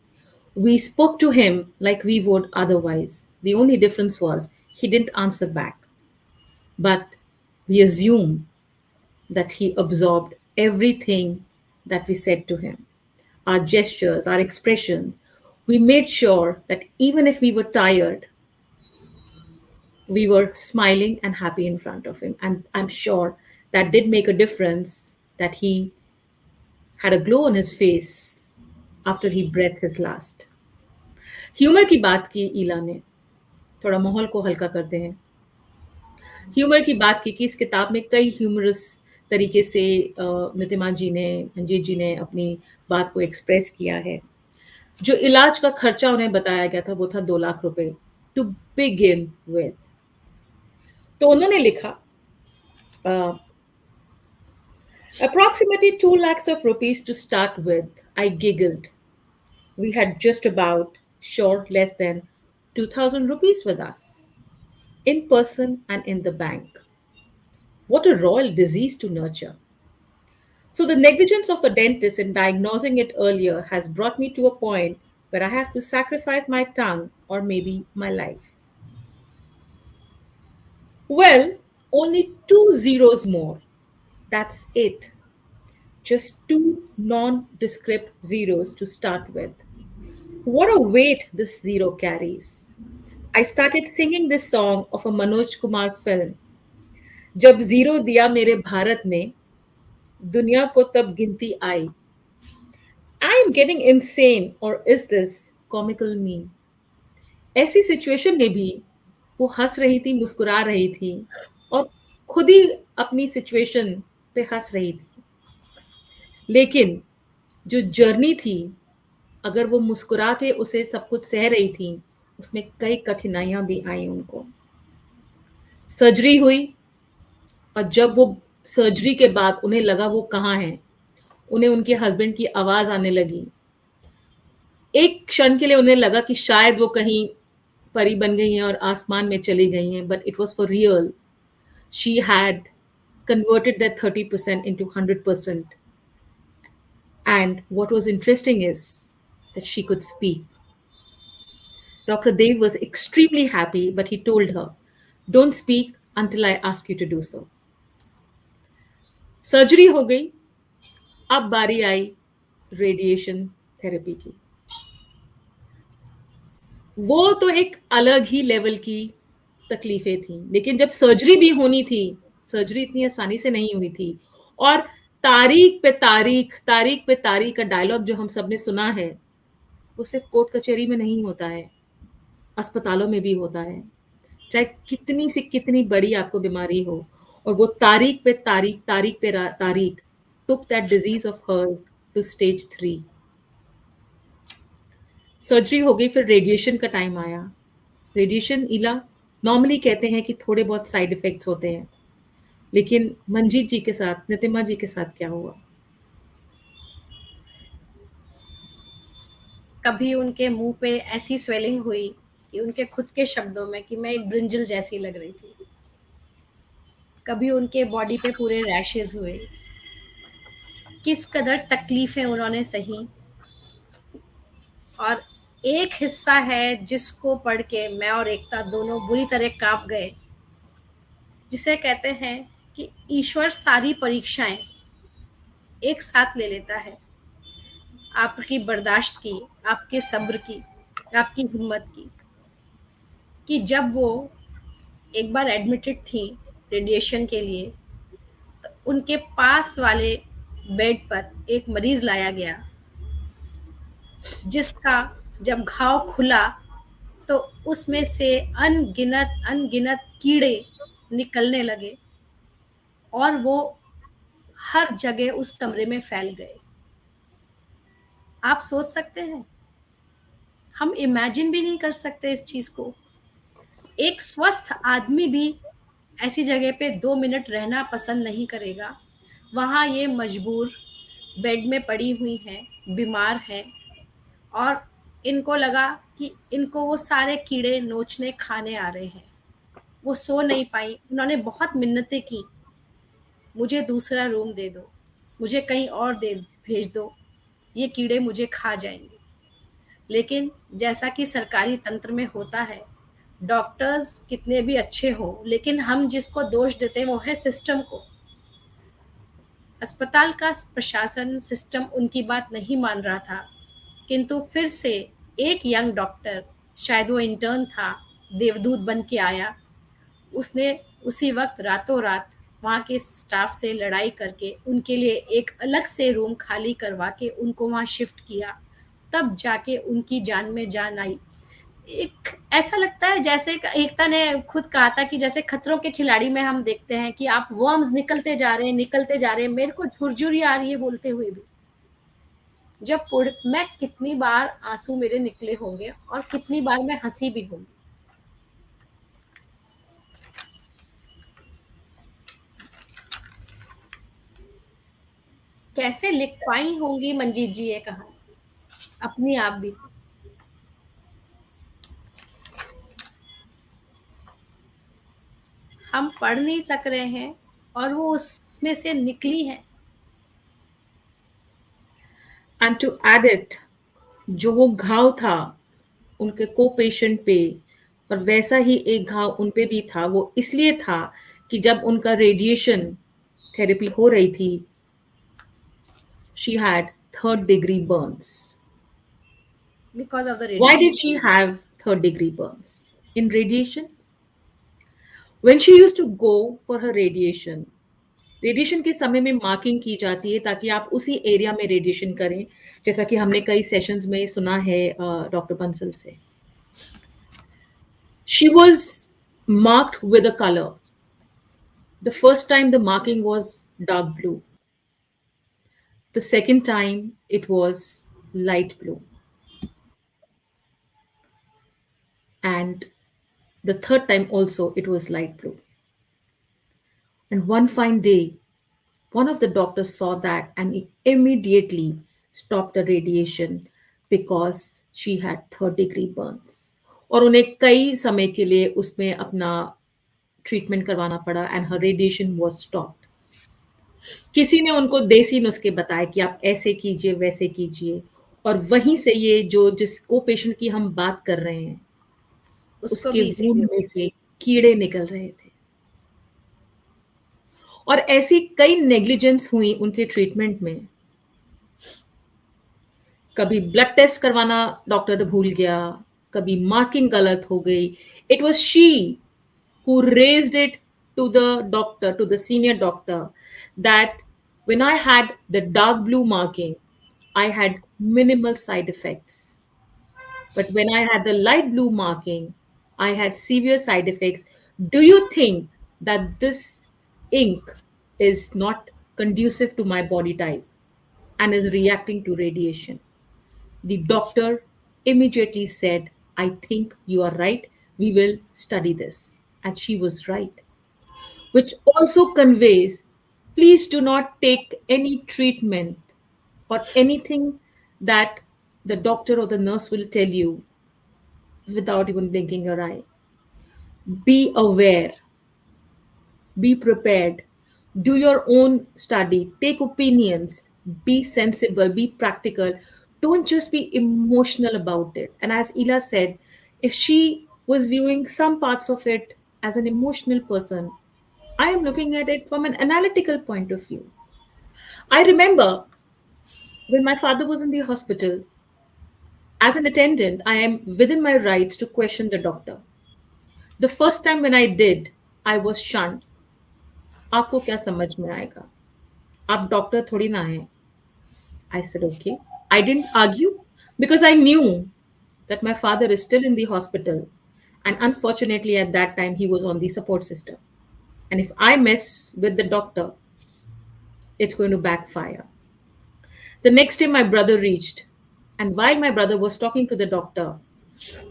We spoke to him like we would otherwise. The only difference was he didn't answer back, but we assume that he absorbed everything that we said to him, our gestures, our expressions. We made sure that even if we were tired, we were smiling and happy in front of him. And I'm sure that did make a difference that he had a glow on his face after he breathed his last. Humour की बात की ईला ने, थोड़ा माहौल को हल्का करते हैं। ह्यूमर की बात की कि इस किताब में कई ह्यूमरस तरीके से नितिमा जी ने, मंजीत जी ने अपनी बात को एक्सप्रेस किया है। जो इलाज का खर्चा उन्हें बताया गया था वो था 2 लाख रुपए टू बिगिन विद। तो उन्होंने लिखा approximately 2 lakhs of rupees to start with. I giggled. We had just about short less than 2,000 rupees with us, in person and in the bank. What a royal disease to nurture. So, the negligence of a dentist in diagnosing it earlier has brought me to a point where I have to sacrifice my tongue or maybe my life. Well, only two zeros more. That's it. Just two nondescript zeros to start with. What a weight this zero carries. I started singing this song of a Manoj Kumar film. जब zero दिया मेरे भारत ने दुनिया को तब गिनती आई. I am getting insane or is this comical me? ऐसी situation में भी वो हंस रही थी, मुस्कुरा रही थी और खुद ही अपनी सिचुएशन पे हंस रही थी. लेकिन जो जर्नी थी, अगर वो मुस्कुरा के उसे सब कुछ सह रही थी, उसमें कई कठिनाइयां भी आई उनको. सर्जरी हुई और जब वो सर्जरी के बाद उन्हें लगा वो कहाँ हैं, उन्हें उनके हस्बैंड की आवाज़ आने लगी. एक क्षण के लिए उन्हें लगा कि शायद वो कहीं परी बन गई हैं और आसमान में चली गई हैं, but it was for real. She had converted that 30% into 100%. And what was interesting is that she could speak. Dr. Dev was extremely happy, but he told her, don't speak until I ask you to do so. Surgery हो गई. अब बारी आई radiation therapy की. वो तो एक अलग ही level की तकलीफें थी, लेकिन जब सर्जरी भी होनी थी, सर्जरी इतनी आसानी से नहीं हुई थी. और तारीख पे तारीख का डायलॉग जो हम सब ने सुना है, वो सिर्फ कोर्ट कचहरी में नहीं होता है, अस्पतालों में भी होता है. चाहे कितनी से कितनी बड़ी आपको बीमारी हो, और वो तारीख पे तारीख took that disease of hers to stage 3. Surgery हो गई, फिर रेडिएशन का टाइम आया. रेडिएशन इला नॉर्मली कहते हैं कि थोड़े बहुत साइड इफेक्ट्स होते हैं, लेकिन मंजीत जी के साथ, नितिमा जी के साथ क्या हुआ? कभी उनके मुंह पे ऐसी स्वेलिंग हुई कि उनके खुद के शब्दों में कि मैं एक ब्रिंजल जैसी लग रही थी. कभी उनके बॉडी पे पूरे रैशेस हुए. किस कदर तकलीफें उन्होंने सही. और एक हिस्सा है जिसको पढ़ के मैं और एकता दोनों बुरी तरह कांप गए, जिसे कहते हैं कि ईश्वर सारी परीक्षाएं एक साथ ले लेता है, आपकी बर्दाश्त की, आपके सब्र की, आपकी हिम्मत की. कि जब वो एक बार एडमिटेड थी रेडिएशन के लिए, उनके पास वाले बेड पर एक मरीज लाया गया, जिसका जब घाव खुला तो उसमें से अनगिनत अनगिनत कीड़े निकलने लगे और वो हर जगह उस कमरे में फैल गए। आप सोच सकते हैं, हम इमेजिन भी नहीं कर सकते इस चीज को। एक स्वस्थ आदमी भी ऐसी जगह पे 2 मिनट रहना पसंद नहीं करेगा। वहाँ ये मजबूर बेड में पड़ी हुई हैं, बीमार हैं, और इनको लगा कि इनको वो सारे कीड़े नोचने खाने आ रहे हैं। वो सो नहीं पाई, उन्होंने बहुत मिन्नतें की, मुझे दूसरा रूम दे दो, मुझे कहीं और दे भेज दो, ये कीड़े मुझे खा जाएंगे। लेकिन जैसा कि सरकारी तंत्र में होता है, डॉक्टर्स कितने भी अच्छे हो, लेकिन हम जिसको दोष देते हैं वो है सिस्टम को। अस्पताल का प्रशासन, सिस्टम उनकी बात नहीं मान रहा था। किंतु फिर से एक यंग डॉक्टर, शायद वो इंटर्न था, देवदूत बन के आया। उसने उसी वक्त रातों रात वहाँ के स्टाफ से लड़ाई करके उनके लिए एक अलग से रूम खाली करवा के उनको वहाँ शिफ्ट किया। तब जाके उनकी जान में जान आई। एक ऐसा लगता है जैसे एकता ने खुद कहा था कि जैसे खतरों के खिलाड़ी में हम देखते हैं कि आप वर्म्स निकलते जा रहे हैं, निकलते जा रहे हैं, मेरे को झुरझुरी आ रही है बोलते हुए भी। मैं कितनी बार आंसू मेरे निकले होंगे और कितनी बार मैं हंसी भी होंगी। कैसे लिख पाई होंगी मंजीत जी ये कहानी, अपनी आप भी। हम पढ़ नहीं सक रहे हैं और वो उसमें से निकली है। एंड टू एड इट, जो वो घाव था उनके को पेशेंट पे, और वैसा ही एक घाव उन पे भी था, वो इसलिए था कि जब उनका रेडिएशन थेरेपी हो रही थी, she had third degree Burns. Because of the Why did radiation. she have third degree burns? In radiation, when she used to go for her radiation, radiation के समय में मार्किंग की जाती है ताकि आप उसी एरिया में रेडिएशन करें, जैसा कि हमने कई सेशंस में सुना है डॉक्टर बंसल से. She was marked with a color. The first time the marking was dark blue. The second time it was light blue. And the third time also it was light blue. And one fine day, one of the doctors saw that and he immediately stopped the radiation because she had third degree burns. और उन्हें कई समय के लिए उसमें अपना treatment करवाना पड़ा and her radiation was stopped. किसी ने उनको देसी नुस्खे बताए कि आप ऐसे कीजिए वैसे कीजिए, और वहीं से ये जो जिसको पेशेंट की हम बात कर रहे हैं, उसको उसके भी वूंड इसीलिए में से कीड़े निकल रहे थे. और ऐसी कई नेग्लिजेंस हुई उनके ट्रीटमेंट में. कभी ब्लड टेस्ट करवाना डॉक्टर भूल गया, कभी मार्किंग गलत हो गई. It was she who raised it to the doctor, to the senior doctor, that when I had the dark blue marking, I had minimal side effects. But when I had the light blue marking, I had severe side effects. Do you think that this ink is not conducive to my body type and is reacting to radiation? The doctor immediately said, I think you are right. We will study this. And she was right, which also conveys, please do not take any treatment or anything that the doctor or the nurse will tell you without even blinking your eye. Be aware, be prepared, do your own study, take opinions, be sensible, be practical. Don't just be emotional about it. And as Ila said, if she was viewing some parts of it as an emotional person, I am looking at it from an analytical point of view. I remember when my father was in the hospital, as an attendant, I am within my rights to question the doctor. The first time when I did, I was shunned. आपको क्या समझ में आएगा, आप doctor थोड़ी ना हैं। I said, okay. I didn't argue because I knew that my father is still in the hospital. And unfortunately, at that time, he was on the support system. And if I mess with the doctor, it's going to backfire. The next day, my brother reached. And while my brother was talking to the doctor,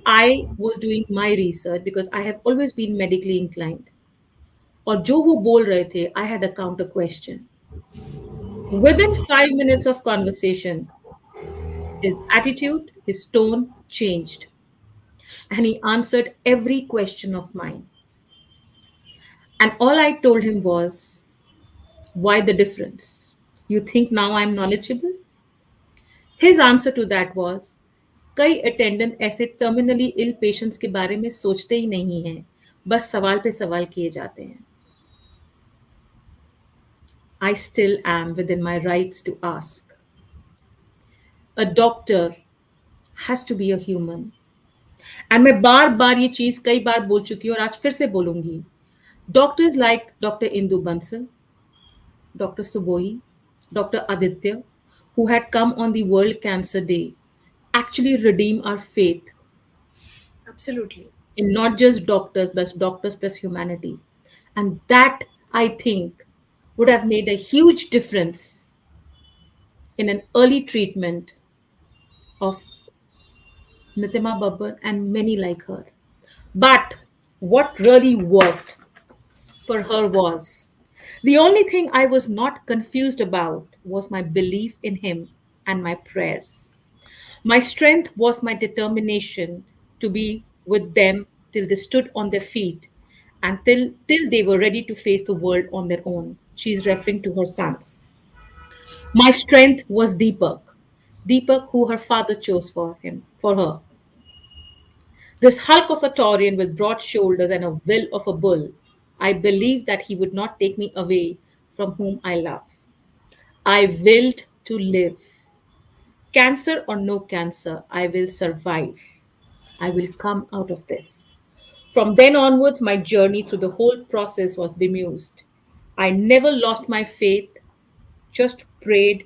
I was doing my research because I have always been medically inclined. और जो वो बोल रहे थे, I had a counter question. Within 5 minutes of conversation, his attitude, his tone changed, and he answered every question of mine. And all I told him was, why the difference? You think now I'm knowledgeable? His answer to that was, कई attendant ऐसे terminally ill patients के बारे में सोचते ही नहीं हैं, बस सवाल पे सवाल किए जाते हैं. I still am within my rights to ask. A doctor has to be a human. And मैं बार बार ये चीज कई बार बोल चुकी हूँ और आज फिर से बोलूंगी. Doctors like Dr. Indu Bansal, Dr. Suboi, Dr. Aditya, who had come on the World Cancer Day, actually redeem our faith Absolutely. in not just doctors plus humanity. And that, I think, would have made a huge difference in an early treatment of Nitima Babbar and many like her. But what really worked for her was, the only thing I was not confused about was my belief in him and my prayers. My strength was my determination to be with them till they stood on their feet and till they were ready to face the world on their own. She's referring to her sons. My strength was Deepak. Deepak, who her father chose for her. This hulk of a Taurian with broad shoulders and a will of a bull, I believed that he would not take me away from whom I love. I willed to live. Cancer or no cancer, I will survive. I will come out of this. From then onwards, my journey through the whole process was bemused. I never lost my faith, just prayed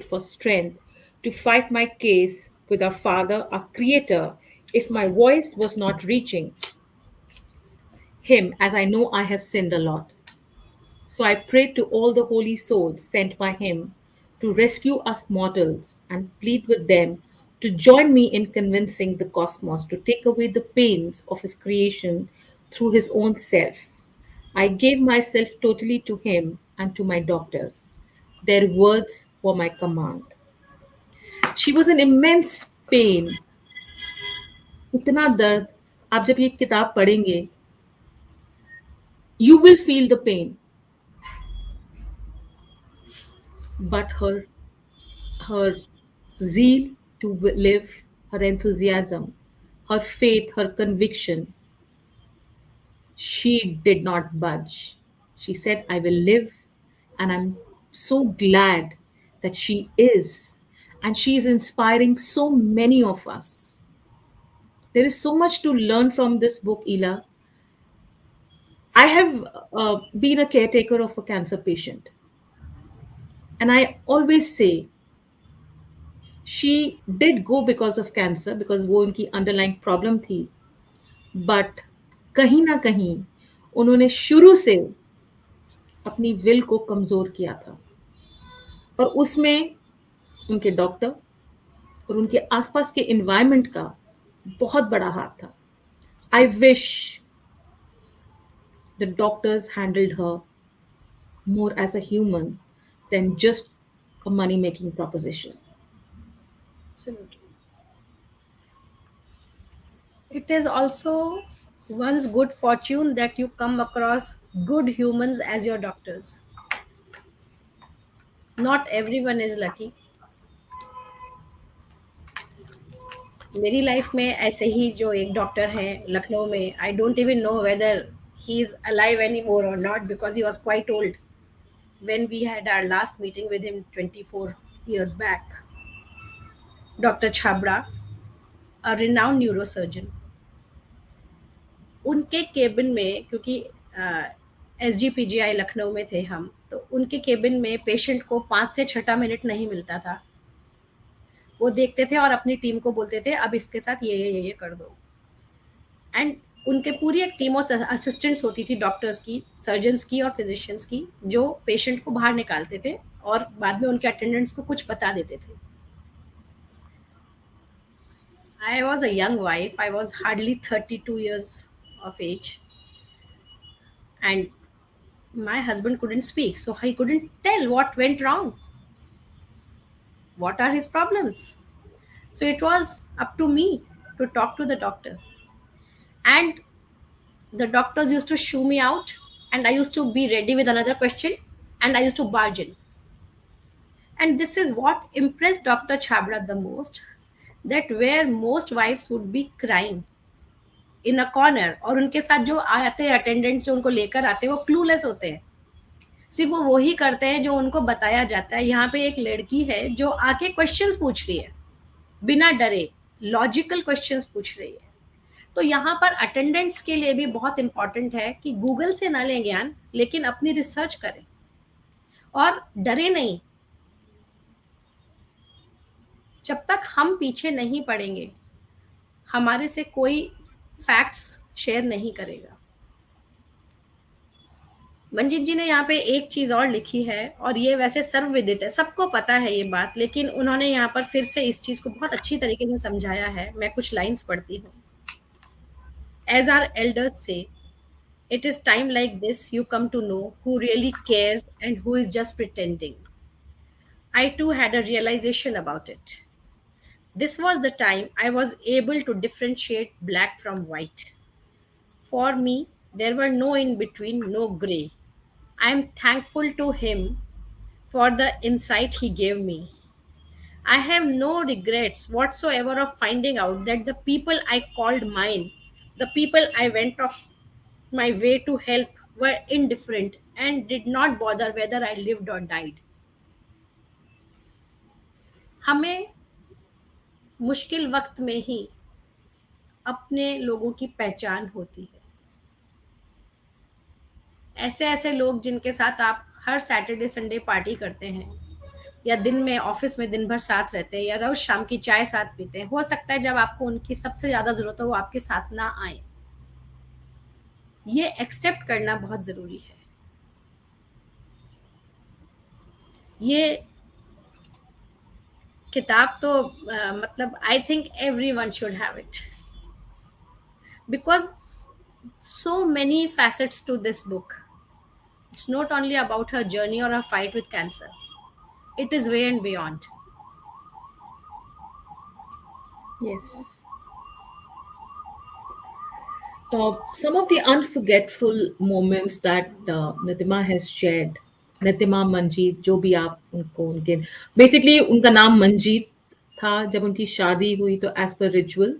for strength to fight my case with our Father, our Creator, if my voice was not reaching Him, as I know I have sinned a lot. So I prayed to all the holy souls sent by Him to rescue us mortals and plead with them to join me in convincing the cosmos to take away the pains of His creation through His own self. I gave myself totally to Him and to my doctors. Their words were my command. She was in immense pain. इतना दर्द, आप जब ये किताब पढ़ेंगे, you will feel the pain. But her zeal to live, her enthusiasm, her faith, her conviction, she did not budge. She said, I will live, and I'm so glad that she is. And she is inspiring so many of us. There is so much to learn from this book, Ila. I have been a caretaker of a cancer patient, and I always say she did go because of cancer, because वो उनकी underlying problem थी, but कहीं ना कहीं उन्होंने शुरू से अपनी विल को कमजोर किया था, और उसमें उनके डॉक्टर और उनके आसपास के एनवायरनमेंट का बहुत बड़ा हाथ था. I wish the doctors handled her more as a human than just a money making proposition. Absolutely. It is also one's good fortune that you come across good humans as your doctors. Not everyone is lucky. मेरी life में ऐसे ही जो एक doctor हैं लखनऊ में, I don't even know whether he is alive any more और not because he was quite old when we had our last meeting with him 24 years back. Dr. Chabra, a renowned neurosurgeon, उनके cabin में क्योंकि SGPGI Lucknow में थे हम, तो उनके cabin में पेशेंट को 5 से 6 मिनट नहीं मिलता था। वो देखते थे और अपनी टीम को बोलते थे अब इसके साथ ये कर दो। एंड उनके पूरी एक टीम ऑफ असिस्टेंट्स होती थी, डॉक्टर्स की, सर्जन्स की और फिजिशियंस की, जो पेशेंट को बाहर निकालते थे और बाद में उनके अटेंडेंट्स को कुछ बता देते थे। I was a young wife. I was hardly 32 years of age, and my husband couldn't speak, so he couldn't tell what went wrong. What are his problems? So it was up to me to talk to the doctor. And the doctors used to shoo me out, and I used to be ready with another question, and I used to barge in. And this is what impressed Dr. Chabra the most, that where most wives would be crying in a corner, और उनके साथ जो आते हैं attendants जो उनको लेकर आते हैं वो क्लूलेस होते हैं, सिर्फ वो वही करते हैं जो उनको बताया जाता है। यहाँ पे एक लड़की है जो आके क्वेश्चंस पूछ रही है बिना डरे, लॉजिकल क्वेश्चंस पूछ रही है। तो यहाँ पर अटेंडेंट्स के लिए भी बहुत इंपॉर्टेंट है कि गूगल से ना लें ज्ञान, लेकिन अपनी रिसर्च करें और डरे नहीं। जब तक हम पीछे नहीं पड़ेंगे, हमारे से कोई फैक्ट्स शेयर नहीं करेगा। मंजीत जी ने यहाँ पे एक चीज और लिखी है, और ये वैसे सर्वविदित है, सबको पता है ये बात, लेकिन उन्होंने यहाँ पर फिर से इस चीज को बहुत अच्छी तरीके से समझाया है। मैं कुछ लाइंस पढ़ती हूँ। एज आर एल्डर्स से, it is time like this you come to know who really cares and who is just pretending. I too had a realization about it. This was the time I was able to differentiate black from white. For me, there were no in between, no gray. I am thankful to him for the insight he gave me. I have no regrets whatsoever of finding out that the people I called mine, the people I went off my way to help, were indifferent and did not bother whether I lived or died. हमें मुश्किल वक्त में ही अपने लोगों की पहचान होती है। ऐसे ऐसे लोग जिनके साथ आप हर सैटरडे संडे पार्टी करते हैं, या दिन में ऑफिस में दिन भर साथ रहते हैं, या रोज शाम की चाय साथ पीते हैं, हो सकता है जब आपको उनकी सबसे ज्यादा जरूरत हो वो आपके साथ ना आए। ये एक्सेप्ट करना बहुत जरूरी है। ये किताब तो मतलब I think every one should have it, because so many facets to this book. It's not only about her journey or her fight with cancer, it is way and beyond. Yes. Some of the unforgettable moments that Nitima has shared, Nitima Manjeet, जो भी आप उनको उनके basically उनका नाम मंजीत था। जब उनकी शादी हुई तो as per ritual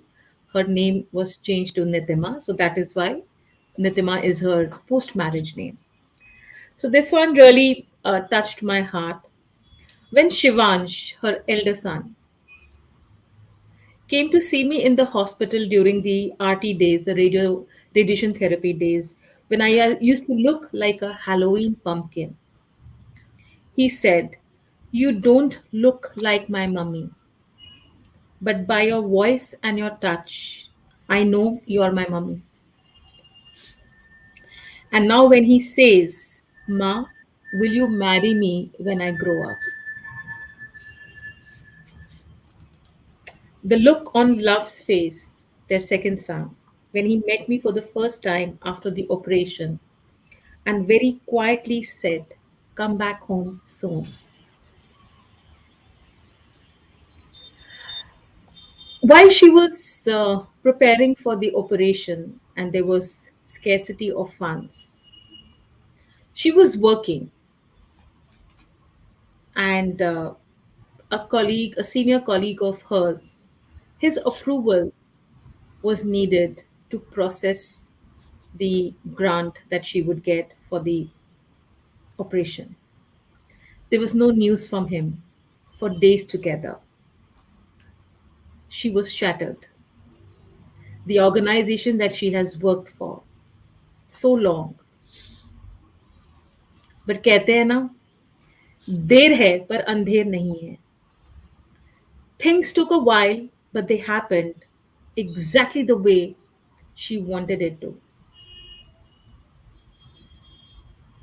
her name was changed to Nitima, so that is why Nitima is her post marriage name. So this one really touched my heart when Shivansh, her elder son, came to see me in the hospital during the RT days, the radiation therapy days, when I used to look like a Halloween pumpkin. He said, "You don't look like my mummy, but by your voice and your touch, I know you are my mummy." And now when he says, "Ma, will you marry me when I grow up?" The look on Love's face, their second son, when he met me for the first time after the operation and very quietly said, "Come back home soon." While she was preparing for the operation and there was scarcity of funds, she was working, and a colleague, a senior colleague of hers, his approval was needed to process the grant that she would get for the operation. There was no news from him for days together. She was shattered. The organization that she has worked for so long but कहते हैं ना, देर है पर अंधेर नहीं है. Things took a while, but they happened exactly the way she wanted it to.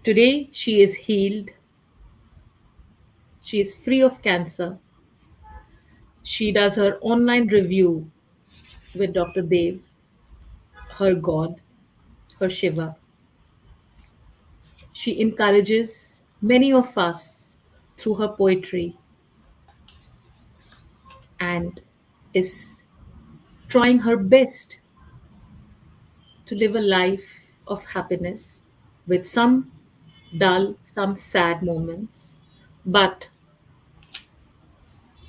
Today, she is healed, she is free of cancer. She does her online review with Dr. Dev, her God, her Shiva. She encourages many of us through her poetry and is trying her best to live a life of happiness with some dull, some sad moments. But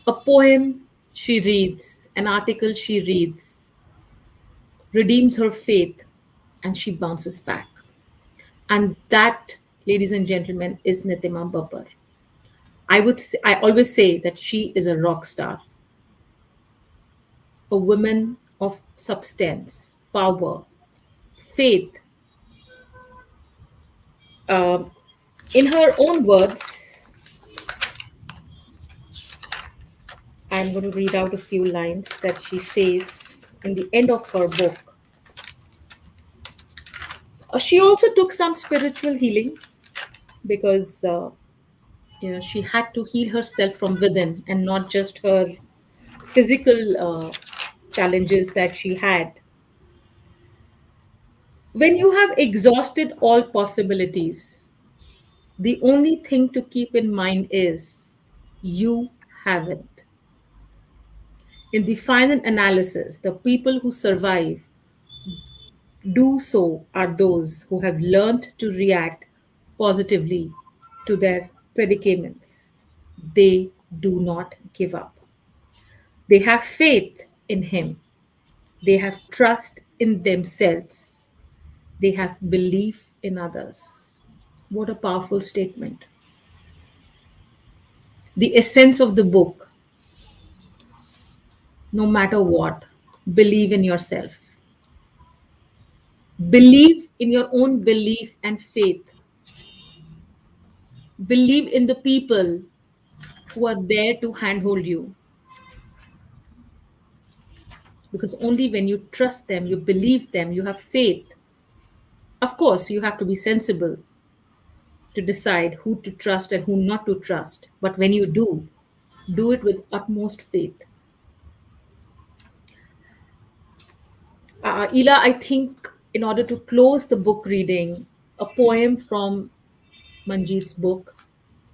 a poem she reads, an article she reads, redeems her faith and she bounces back. And that, ladies and gentlemen, is Nitima Babbar. I always say that she is a rock star, a woman of substance, power, faith. Uh, in her own words, I'm going to read out a few lines that she says in the end of her book. She also took some spiritual healing because she had to heal herself from within and not just her physical challenges that she had. When you have exhausted all possibilities, the only thing to keep in mind is you haven't. In the final analysis, the people who survive do so are those who have learned to react positively to their predicaments. They do not give up. They have faith in Him. They have trust in themselves. They have belief in others. What a powerful statement. The essence of the book, no matter what, believe in yourself. Believe in your own belief and faith. Believe in the people who are there to handhold you. Because only when you trust them, you believe them, you have faith. Of course, you have to be sensible to decide who to trust and who not to trust. But when you do it with utmost faith. Ila, I think in order to close the book reading, a poem from Manjeet's book,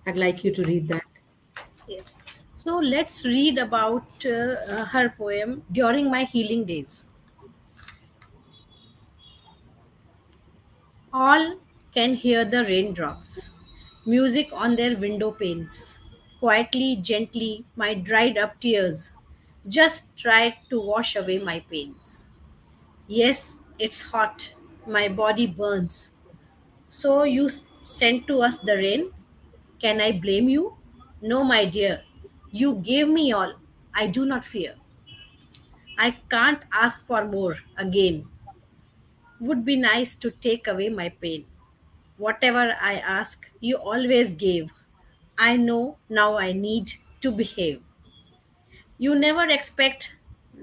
I'd like you to read that. Yes. So let's read about her poem During My Healing Days. All can hear the raindrops, music on their window panes. Quietly, gently, my dried up tears just tried to wash away my pains. Yes, it's hot, my body burns. So you sent to us the rain? Can I blame you? No, my dear. You gave me all. I do not fear. I can't ask for more again. Would be nice to take away my pain. Whatever I ask, you always gave. I know now I need to behave. You never expect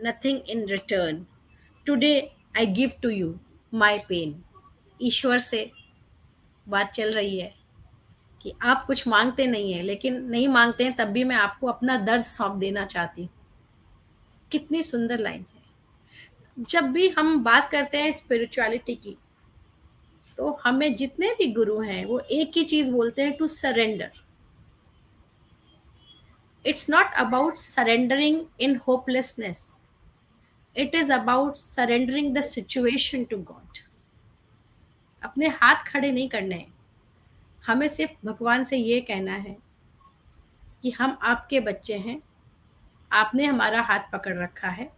nothing in return. Today I give to you my pain. ईश्वर से बात चल रही है कि आप कुछ मांगते नहीं हैं, लेकिन नहीं मांगते हैं तब भी मैं आपको अपना दर्द सौंप देना चाहती हूँ. कितनी सुंदर लाइन है. जब भी हम बात करते हैं स्पिरिचुअलिटी की, तो हमें जितने भी गुरु हैं वो एक ही चीज बोलते हैं, to surrender. It's not about surrendering in hopelessness. It is about surrendering the situation to God. अपने हाथ खड़े नहीं करने हैं. हमें सिर्फ भगवान से ये कहना है कि हम आपके बच्चे हैं. आपने हमारा हाथ पकड़ रखा है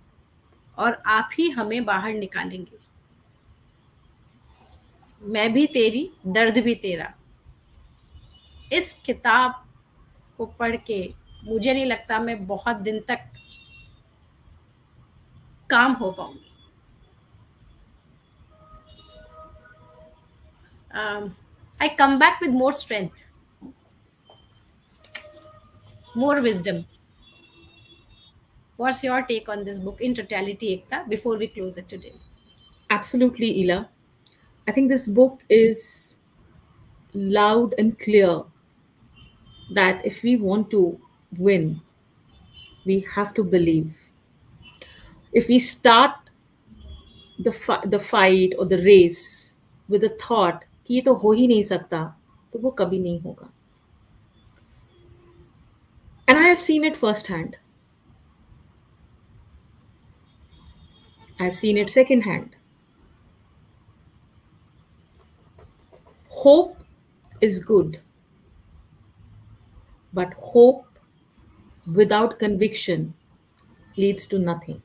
और आप ही हमें बाहर निकालेंगे. मैं भी तेरी, दर्द भी तेरा. इस किताब को पढ़ के मुझे नहीं लगता मैं बहुत दिन तक काम हो पाऊंगी. I come back with more strength, more wisdom. What's your take on this book in totality, Ekta, before we close it today? Absolutely, Ila. I think this book is loud and clear that if we want to win, we have to believe. If we start the fight or the race with the thought कि ये तो हो ही नहीं सकता, तो वो कभी नहीं होगा. And I have seen it firsthand. I've seen it secondhand. Hope is good, but hope without conviction leads to nothing.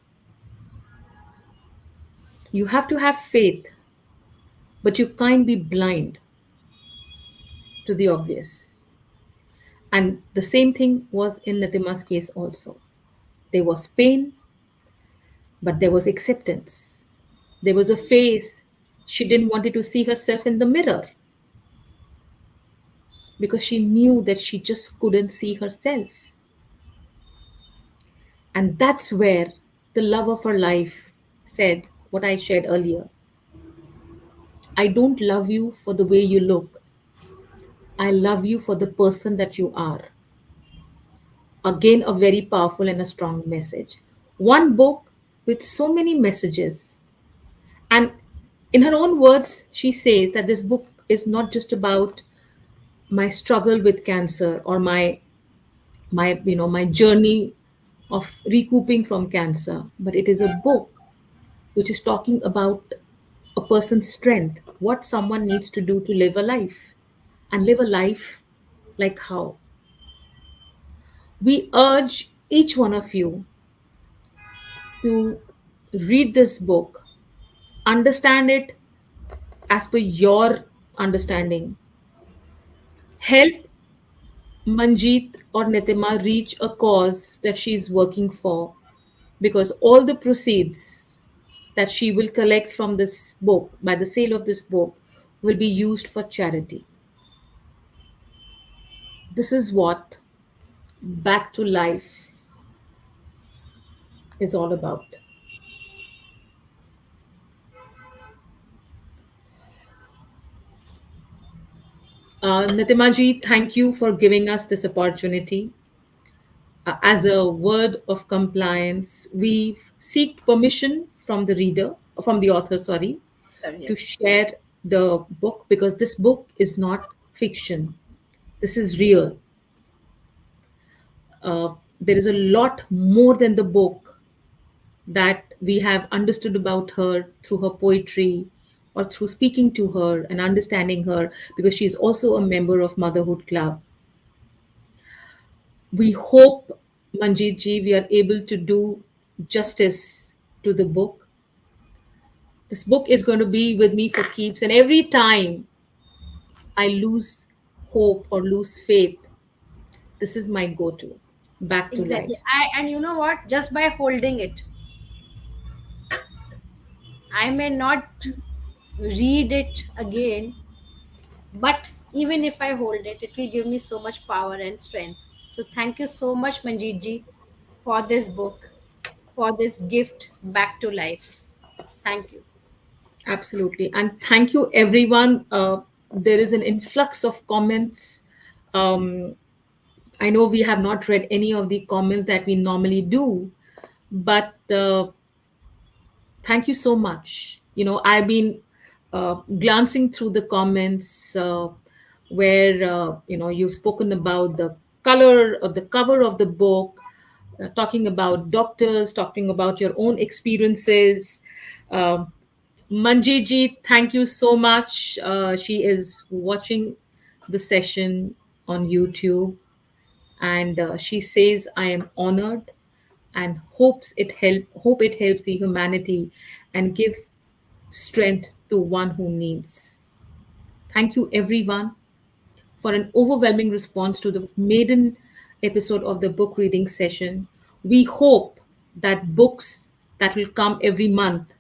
You have to have faith, but you can't be blind to the obvious. And the same thing was in Natima's case also. There was pain, but there was acceptance. There was a face she didn't want to see herself in the mirror because she knew that she just couldn't see herself. And that's where the love of her life said what I shared earlier. I don't love you for the way you look. I love you for the person that you are. Again, a very powerful and a strong message. One book with so many messages. And in her own words, she says that this book is not just about my struggle with cancer or my journey of recouping from cancer, but it is a book which is talking about a person's strength, what someone needs to do to live a life, and live a life like how. We urge each one of you to read this book, understand it as per your understanding, help Manjeet or Nitima reach a cause that she is working for, because all the proceeds that she will collect from this book, by the sale of this book, will be used for charity. This is what Back to Life is all about. Nitima ji, thank you for giving us this opportunity. As a word of compliance, we seek permission from the reader, from the author, sorry, to Yes. share the book because this book is not fiction. This is real. There is a lot more than the book that we have understood about her through her poetry or through speaking to her and understanding her because she is also a member of Motherhood Club. We hope, Manjeet ji, we are able to do justice to the book. This book is going to be with me for keeps, and every time I lose hope or lose faith, this is my go to. Back to Exactly. Life. And you know what? Just by holding it, I may not read it again, but even if I hold it, it will give me so much power and strength. So thank you so much, Manjeet ji, for this book, for this gift back to life. Thank you. Absolutely. And thank you, everyone. There is an influx of comments. Um, I know we have not read any of the comments that we normally do, but thank you so much. I've been glancing through the comments where you've spoken about the color of the cover of the book, talking about doctors, talking about your own experiences. Um Manjiji, thank you so much. She is watching the session on YouTube, and she says, "I am honored and hope it helps the humanity and give strength to one who needs." Thank you, everyone, for an overwhelming response to the maiden episode of the book reading session. We hope that books that will come every month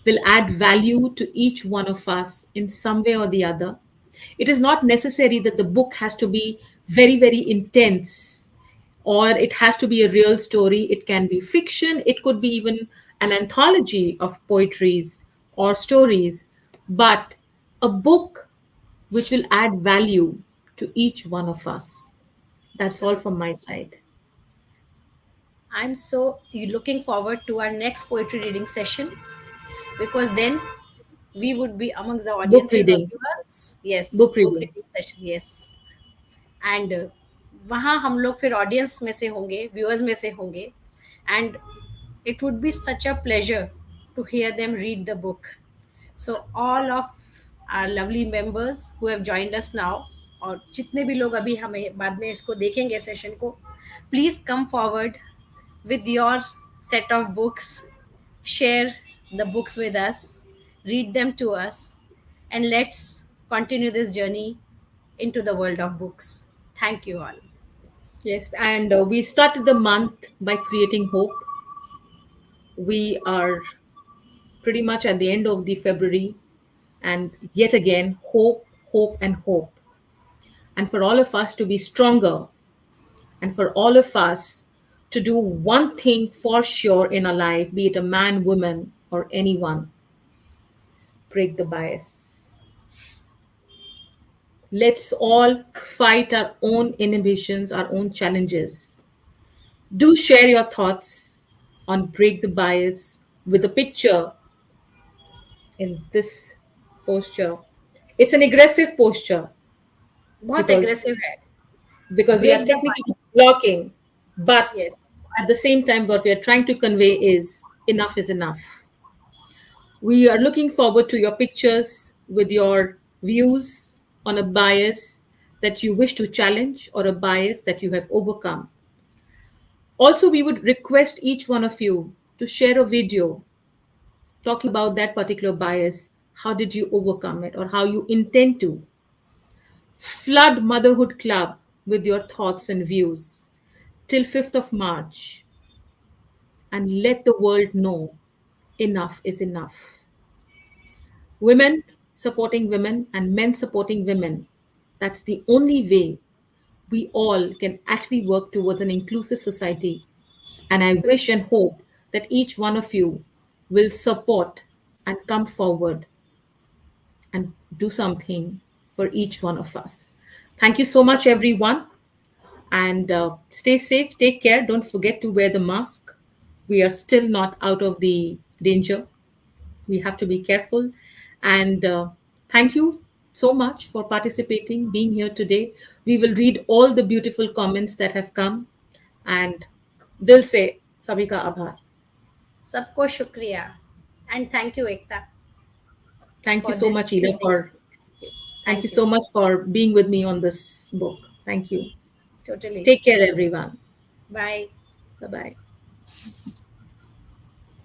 will add value to each one of us in some way or the other. It is not necessary that the book has to be very, very intense, or it has to be a real story. It can be fiction, it could be even an anthology of poetries or stories, but a book which will add value to each one of us. That's all from Absolutely. my side. I'm so looking forward to our next poetry reading session, because then we would be amongst the Book audiences or reading. viewers. Yes, Book book reading. reading session. Yes. And वहाँ हम लोग फिर audience में से होंगे, viewers में से होंगे, and it would be such a pleasure to hear them read the book. So all of our lovely members who have joined us now, और जितने भी लोग अभी हमें बाद में इसको देखेंगे सेशन को, please come forward with your set of books, share the books with us, read them to us, and let's continue this journey into the world of books. Thank you all. Yes, and we started the month by creating hope. We are pretty much at the end of the February, and yet again, hope, hope, and hope. And for all of us to be stronger, and for all of us to do one thing for sure in our life, be it a man, woman, or anyone, is break the bias. Let's all fight our own inhibitions, our own challenges. Do share your thoughts on break the bias with a picture in this posture. It's an aggressive posture बहुत because aggressive है. we are Break the technically bias. blocking, but Yes. at the same time, what we are trying to convey is enough is enough. We are looking forward to your pictures with your views on a bias that you wish to challenge or a bias that you have overcome. Also, we would request each one of you to share a video talking about that particular bias. How did you overcome it, or how you intend to? Flood Motherhood Club with your thoughts and views till 5th of March, and let the world know enough is enough. Women supporting women and men supporting women. That's the only way we all can actually work towards an inclusive society. And I Absolutely. wish and hope that each one of you will support and come forward and do something for each one of us. Thank you so much, everyone. And stay safe, take care. Don't forget to wear the mask. We are still not out of the danger. We have to be careful. And thank you so much for participating, being here today. We will read all the beautiful comments that have come. And dil se sabhi ka abhar. सबको शुक्रिया. And thank you, Ekta, Thank you for so much, this Ida, evening. for thank you Thank you. so much for being with me on this book. Thank you. Totally. Take care, everyone. Bye. Bye bye.